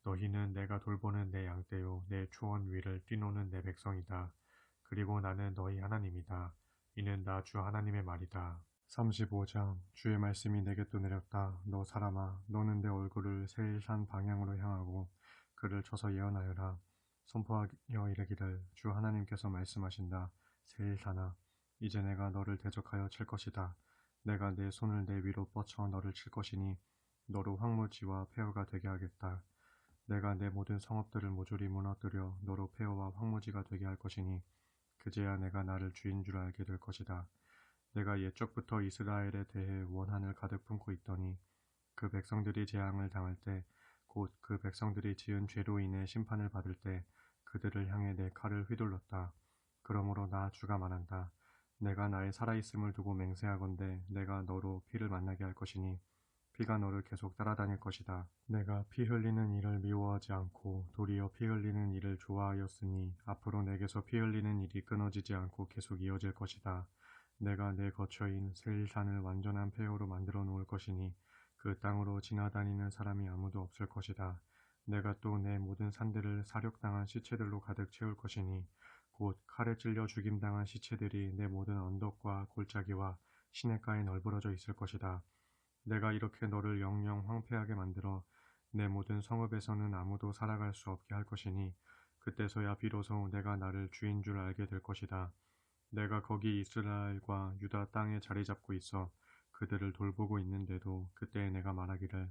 너희는 내가 돌보는 내 양떼요 내 초원 위를 뛰노는 내 백성이다. 그리고 나는 너희 하나님이다. 이는 나 주 하나님의 말이다. 35장 주의 말씀이 내게 또 내렸다. 너 사람아 너는 내 얼굴을 세일산 방향으로 향하고 그를 쳐서 예언하여라. 선포하여 이르기를 주 하나님께서 말씀하신다. 세일산아 이제 내가 너를 대적하여 칠 것이다. 내가 내 손을 내 위로 뻗쳐 너를 칠 것이니 너로 황무지와 폐허가 되게 하겠다. 내가 내 모든 성읍들을 모조리 무너뜨려 너로 폐허와 황무지가 되게 할 것이니 그제야 내가 나를 주인 줄 알게 될 것이다. 내가 옛적부터 이스라엘에 대해 원한을 가득 품고 있더니 그 백성들이 재앙을 당할 때 곧 그 백성들이 지은 죄로 인해 심판을 받을 때 그들을 향해 내 칼을 휘둘렀다. 그러므로 나 주가 말한다. 내가 나의 살아있음을 두고 맹세하건대 내가 너로 피를 만나게 할 것이니 피가 너를 계속 따라다닐 것이다. 내가 피 흘리는 일을 미워하지 않고 도리어 피 흘리는 일을 좋아하였으니 앞으로 내게서 피 흘리는 일이 끊어지지 않고 계속 이어질 것이다. 내가 내 거처인 세일산을 완전한 폐허로 만들어 놓을 것이니 그 땅으로 지나다니는 사람이 아무도 없을 것이다. 내가 또 내 모든 산들을 사륙당한 시체들로 가득 채울 것이니 곧 칼에 찔려 죽임당한 시체들이 내 모든 언덕과 골짜기와 시냇가에 널브러져 있을 것이다. 내가 이렇게 너를 영영 황폐하게 만들어 내 모든 성읍에서는 아무도 살아갈 수 없게 할 것이니 그때서야 비로소 내가 나를 주인 줄 알게 될 것이다. 내가 거기 이스라엘과 유다 땅에 자리 잡고 있어 그들을 돌보고 있는데도 그때 내가 말하기를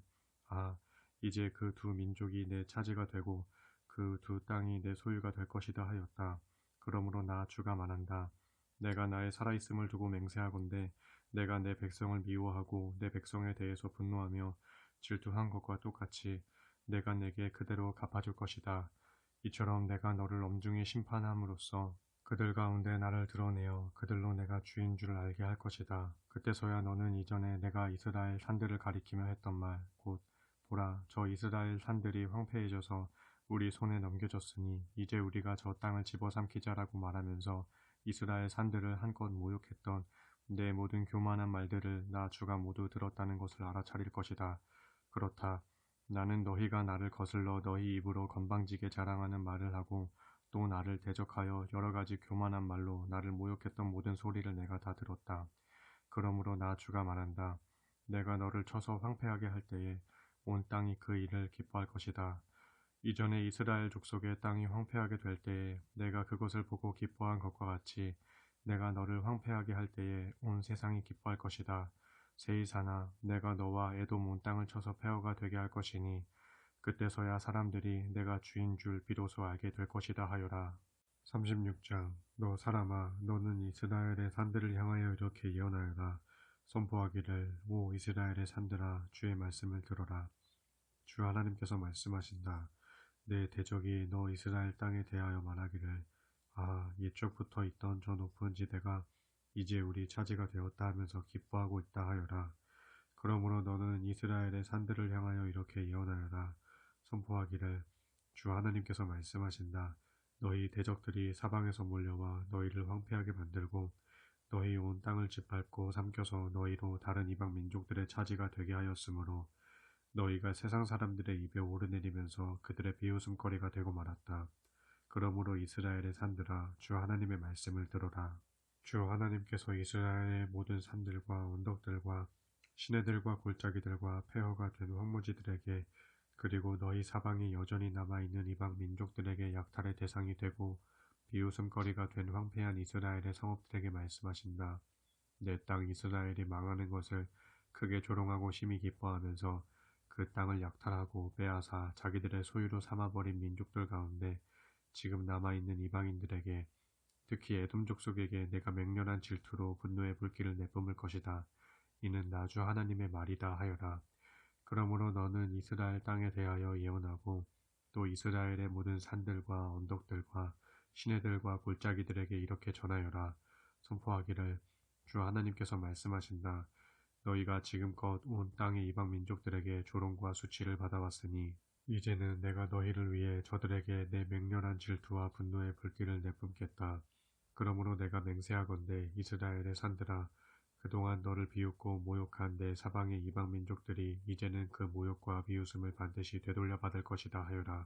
아 이제 그 두 민족이 내 차지가 되고 그 두 땅이 내 소유가 될 것이다 하였다. 그러므로 나 주가 말한다. 내가 나의 살아있음을 두고 맹세하건대 내가 내 백성을 미워하고 내 백성에 대해서 분노하며 질투한 것과 똑같이 내가 내게 그대로 갚아줄 것이다. 이처럼 내가 너를 엄중히 심판함으로써 그들 가운데 나를 드러내어 그들로 내가 주인 줄 알게 할 것이다. 그때서야 너는 이전에 내가 이스라엘 산들을 가리키며 했던 말, 곧 보라, 저 이스라엘 산들이 황폐해져서 우리 손에 넘겨졌으니 이제 우리가 저 땅을 집어삼키자라고 말하면서 이스라엘 산들을 한껏 모욕했던 내 모든 교만한 말들을 나 주가 모두 들었다는 것을 알아차릴 것이다. 그렇다. 나는 너희가 나를 거슬러 너희 입으로 건방지게 자랑하는 말을 하고 또 나를 대적하여 여러 가지 교만한 말로 나를 모욕했던 모든 소리를 내가 다 들었다. 그러므로 나 주가 말한다. 내가 너를 쳐서 황폐하게 할 때에 온 땅이 그 일을 기뻐할 것이다. 이전에 이스라엘 족속의 땅이 황폐하게 될 때에 내가 그것을 보고 기뻐한 것과 같이 내가 너를 황폐하게 할 때에 온 세상이 기뻐할 것이다. 세이사나 내가 너와 에돔 온 땅을 쳐서 폐허가 되게 할 것이니 그때서야 사람들이 내가 주인 줄 비로소 알게 될 것이다 하여라. 36장 너 사람아 너는 이스라엘의 산들을 향하여 이렇게 예언하여라. 선포하기를 오 이스라엘의 산들아 주의 말씀을 들어라. 주 하나님께서 말씀하신다. 내 대적이 너 이스라엘 땅에 대하여 말하기를 아 옛적부터 있던 저 높은 지대가 이제 우리 차지가 되었다 하면서 기뻐하고 있다 하여라. 그러므로 너는 이스라엘의 산들을 향하여 이렇게 예언하여라. 선포하기를 주 하나님께서 말씀하신다. 너희 대적들이 사방에서 몰려와 너희를 황폐하게 만들고 너희 온 땅을 짓밟고 삼켜서 너희로 다른 이방 민족들의 차지가 되게 하였으므로 너희가 세상 사람들의 입에 오르내리면서 그들의 비웃음거리가 되고 말았다. 그러므로 이스라엘의 산들아 주 하나님의 말씀을 들어라. 주 하나님께서 이스라엘의 모든 산들과 언덕들과 시내들과 골짜기들과 폐허가 된 황무지들에게 그리고 너희 사방에 여전히 남아있는 이방 민족들에게 약탈의 대상이 되고 비웃음거리가 된 황폐한 이스라엘의 성읍들에게 말씀하신다. 내 땅 이스라엘이 망하는 것을 크게 조롱하고 심히 기뻐하면서 그 땅을 약탈하고 빼앗아 자기들의 소유로 삼아버린 민족들 가운데 지금 남아있는 이방인들에게 특히 에돔 족속에게 내가 맹렬한 질투로 분노의 불길을 내뿜을 것이다. 이는 나 주 하나님의 말이다 하여라. 그러므로 너는 이스라엘 땅에 대하여 예언하고 또 이스라엘의 모든 산들과 언덕들과 시내들과 골짜기들에게 이렇게 전하여라. 선포하기를 주 하나님께서 말씀하신다. 너희가 지금껏 온 땅의 이방 민족들에게 조롱과 수치를 받아왔으니 이제는 내가 너희를 위해 저들에게 내 맹렬한 질투와 분노의 불길을 내뿜겠다. 그러므로 내가 맹세하건대 이스라엘의 산들아 그동안 너를 비웃고 모욕한 내 사방의 이방 민족들이 이제는 그 모욕과 비웃음을 반드시 되돌려 받을 것이다 하여라.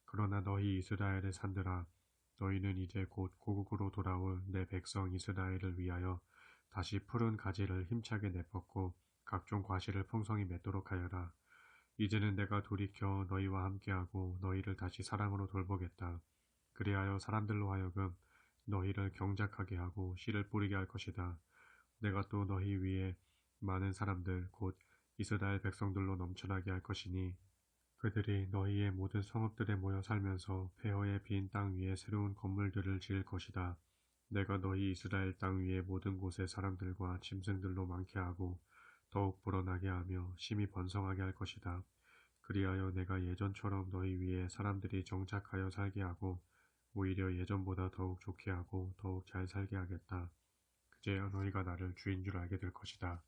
그러나 너희 이스라엘의 산들아 너희는 이제 곧 고국으로 돌아올 내 백성 이스라엘을 위하여 다시 푸른 가지를 힘차게 내뻗고 각종 과실을 풍성히 맺도록 하여라. 이제는 내가 돌이켜 너희와 함께하고 너희를 다시 사랑으로 돌보겠다. 그리하여 사람들로 하여금 너희를 경작하게 하고 씨를 뿌리게 할 것이다. 내가 또 너희 위에 많은 사람들 곧 이스라엘 백성들로 넘쳐나게 할 것이니 그들이 너희의 모든 성읍들에 모여 살면서 폐허의 빈 땅 위에 새로운 건물들을 지을 것이다. 내가 너희 이스라엘 땅 위의 모든 곳의 사람들과 짐승들로 많게 하고 더욱 불어나게 하며 심히 번성하게 할 것이다. 그리하여 내가 예전처럼 너희 위에 사람들이 정착하여 살게 하고 오히려 예전보다 더욱 좋게 하고 더욱 잘 살게 하겠다. 그제야 너희가 나를 주인 줄 알게 될 것이다.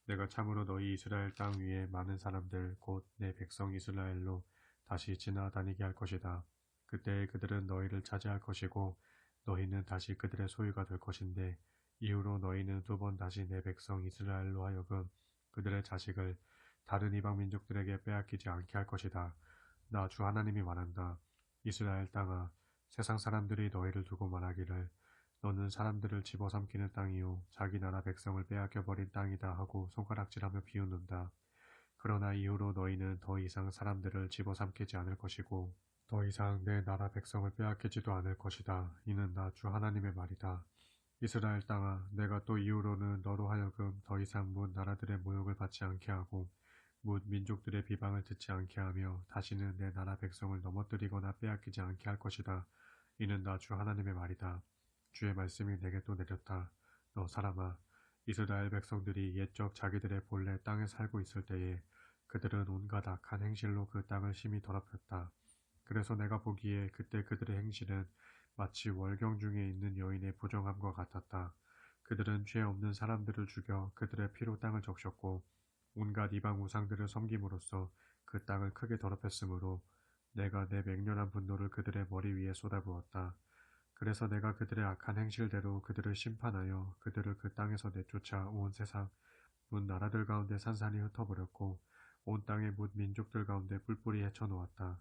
내가 참으로 너희 이스라엘 땅 위에 많은 사람들 곧 내 백성 이스라엘로 다시 지나다니게 할 것이다. 그때 그들은 너희를 차지할 것이고 너희는 다시 그들의 소유가 될 것인데 이후로 너희는 두 번 다시 내 백성 이스라엘로 하여금 그들의 자식을 다른 이방 민족들에게 빼앗기지 않게 할 것이다. 나 주 하나님이 말한다. 이스라엘 땅아 세상 사람들이 너희를 두고 말하기를 너는 사람들을 집어삼키는 땅이요 자기 나라 백성을 빼앗겨버린 땅이다 하고 손가락질하며 비웃는다. 그러나 이후로 너희는 더 이상 사람들을 집어삼키지 않을 것이고 더 이상 내 나라 백성을 빼앗기지도 않을 것이다. 이는 나 주 하나님의 말이다. 이스라엘 땅아 내가 또 이후로는 너로 하여금 더 이상 문 나라들의 모욕을 받지 않게 하고 문 민족들의 비방을 듣지 않게 하며 다시는 내 나라 백성을 넘어뜨리거나 빼앗기지 않게 할 것이다. 이는 나 주 하나님의 말이다. 주의 말씀이 내게 또 내렸다. 너 사람아 이스라엘 백성들이 옛적 자기들의 본래 땅에 살고 있을 때에 그들은 온갖 악한 행실로 그 땅을 심히 더럽혔다. 그래서 내가 보기에 그때 그들의 행실은 마치 월경 중에 있는 여인의 부정함과 같았다. 그들은 죄 없는 사람들을 죽여 그들의 피로 땅을 적셨고 온갖 이방 우상들을 섬김으로써 그 땅을 크게 더럽혔으므로 내가 내 맹렬한 분노를 그들의 머리 위에 쏟아부었다. 그래서 내가 그들의 악한 행실대로 그들을 심판하여 그들을 그 땅에서 내쫓아 온 세상 문 나라들 가운데 산산이 흩어버렸고 온 땅의 뭇 민족들 가운데 뿔뿔이 헤쳐놓았다.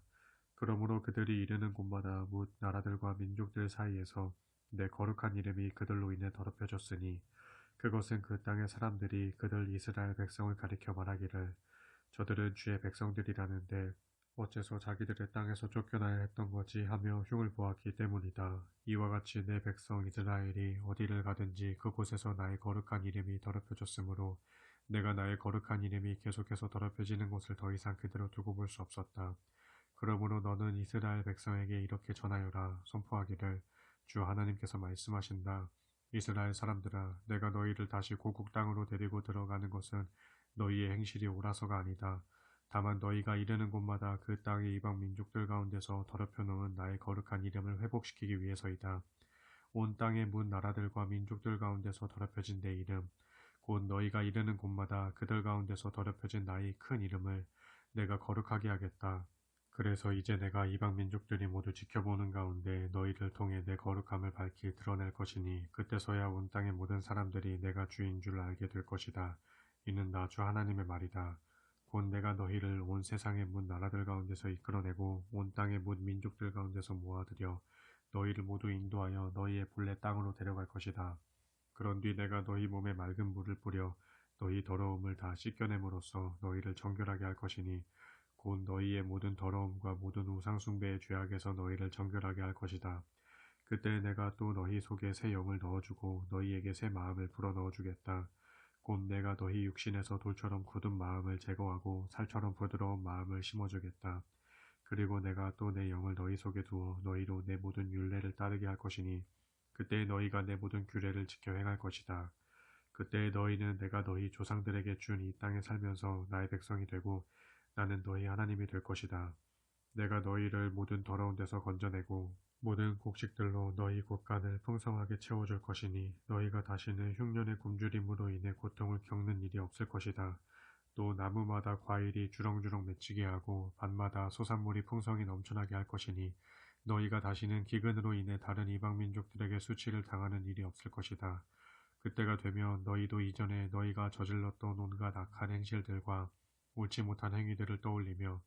그러므로 그들이 이르는 곳마다 뭇 나라들과 민족들 사이에서 내 거룩한 이름이 그들로 인해 더럽혀졌으니 그것은 그 땅의 사람들이 그들 이스라엘 백성을 가리켜 말하기를 저들은 주의 백성들이라는데 어째서 자기들의 땅에서 쫓겨나야 했던 거지 하며 흉을 보았기 때문이다. 이와 같이 내 백성 이스라엘이 어디를 가든지 그곳에서 나의 거룩한 이름이 더럽혀졌으므로 내가 나의 거룩한 이름이 계속해서 더럽혀지는 곳을 더 이상 그대로 두고 볼 수 없었다. 그러므로 너는 이스라엘 백성에게 이렇게 전하여라. 선포하기를 주 하나님께서 말씀하신다. 이스라엘 사람들아, 내가 너희를 다시 고국 땅으로 데리고 들어가는 것은 너희의 행실이 옳아서가 아니다. 다만 너희가 이르는 곳마다 그 땅의 이방 민족들 가운데서 더럽혀 놓은 나의 거룩한 이름을 회복시키기 위해서이다. 온 땅의 문 나라들과 민족들 가운데서 더럽혀진 내 이름, 곧 너희가 이르는 곳마다 그들 가운데서 더럽혀진 나의 큰 이름을 내가 거룩하게 하겠다. 그래서 이제 내가 이방 민족들이 모두 지켜보는 가운데 너희를 통해 내 거룩함을 밝히 드러낼 것이니 그때서야 온 땅의 모든 사람들이 내가 주인 줄 알게 될 것이다. 이는 나 주 하나님의 말이다. 곧 내가 너희를 온 세상의 문 나라들 가운데서 이끌어내고 온 땅의 문 민족들 가운데서 모아들여 너희를 모두 인도하여 너희의 본래 땅으로 데려갈 것이다. 그런 뒤 내가 너희 몸에 맑은 물을 뿌려 너희 더러움을 다 씻겨냄으로써 너희를 정결하게 할 것이니 곧 너희의 모든 더러움과 모든 우상숭배의 죄악에서 너희를 정결하게 할 것이다. 그때 내가 또 너희 속에 새 영을 넣어주고 너희에게 새 마음을 불어넣어 주겠다. 곧 내가 너희 육신에서 돌처럼 굳은 마음을 제거하고 살처럼 부드러운 마음을 심어주겠다. 그리고 내가 또 내 영을 너희 속에 두어 너희로 내 모든 율례를 따르게 할 것이니 그때 너희가 내 모든 규례를 지켜 행할 것이다. 그때 너희는 내가 너희 조상들에게 준 이 땅에 살면서 나의 백성이 되고 나는 너희 하나님이 될 것이다. 내가 너희를 모든 더러운 데서 건져내고 모든 곡식들로 너희 곳간을 풍성하게 채워줄 것이니 너희가 다시는 흉년의 굶주림으로 인해 고통을 겪는 일이 없을 것이다. 또 나무마다 과일이 주렁주렁 맺히게 하고 밭마다 소산물이 풍성히 넘쳐나게 할 것이니 너희가 다시는 기근으로 인해 다른 이방 민족들에게 수치를 당하는 일이 없을 것이다. 그때가 되면 너희도 이전에 너희가 저질렀던 온갖 악한 행실들과 옳지 못한 행위들을 떠올리며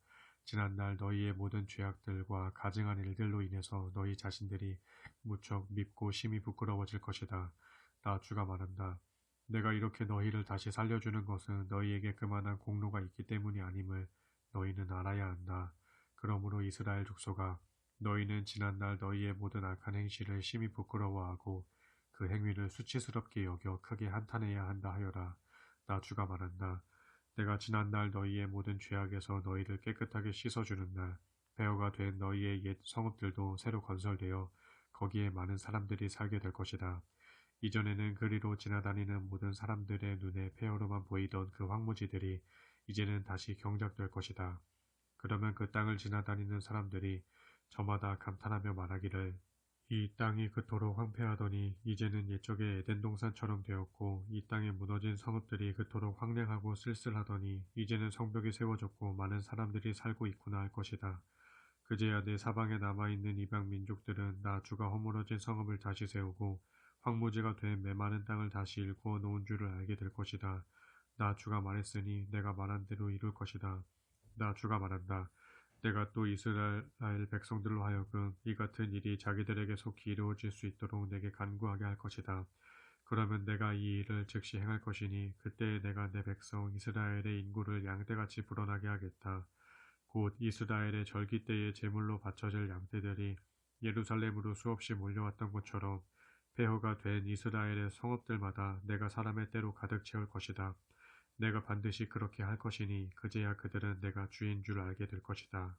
지난날 너희의 모든 죄악들과 가증한 일들로 인해서 너희 자신들이 무척 밉고 심히 부끄러워질 것이다. 나 주가 말한다. 내가 이렇게 너희를 다시 살려주는 것은 너희에게 그만한 공로가 있기 때문이 아님을 너희는 알아야 한다. 그러므로 이스라엘 족속아, 너희는 지난날 너희의 모든 악한 행실을 심히 부끄러워하고 그 행위를 수치스럽게 여겨 크게 한탄해야 한다 하여라. 나 주가 말한다. 내가 지난날 너희의 모든 죄악에서 너희를 깨끗하게 씻어주는 날, 폐허가 된 너희의 옛 성읍들도 새로 건설되어 거기에 많은 사람들이 살게 될 것이다. 이전에는 그리로 지나다니는 모든 사람들의 눈에 폐허로만 보이던 그 황무지들이 이제는 다시 경작될 것이다. 그러면 그 땅을 지나다니는 사람들이 저마다 감탄하며 말하기를 이 땅이 그토록 황폐하더니 이제는 옛적의 에덴 동산처럼 되었고 이 땅에 무너진 성읍들이 그토록 황량하고 쓸쓸하더니 이제는 성벽이 세워졌고 많은 사람들이 살고 있구나 할 것이다. 그제야 내 사방에 남아있는 이방 민족들은 나 주가 허물어진 성읍을 다시 세우고 황무지가 된 메마른 땅을 다시 일구어 놓은 줄을 알게 될 것이다. 나 주가 말했으니 내가 말한 대로 이룰 것이다. 나 주가 말한다. 내가 또 이스라엘 백성들로 하여금 이 같은 일이 자기들에게 속히 이루어질 수 있도록 내게 간구하게 할 것이다. 그러면 내가 이 일을 즉시 행할 것이니 그때에 내가 내 백성 이스라엘의 인구를 양떼같이 불어나게 하겠다. 곧 이스라엘의 절기 때에 제물로 바쳐질 양떼들이 예루살렘으로 수없이 몰려왔던 것처럼 폐허가 된 이스라엘의 성읍들마다 내가 사람의 때로 가득 채울 것이다. 내가 반드시 그렇게 할 것이니 그제야 그들은 내가 주인 줄 알게 될 것이다.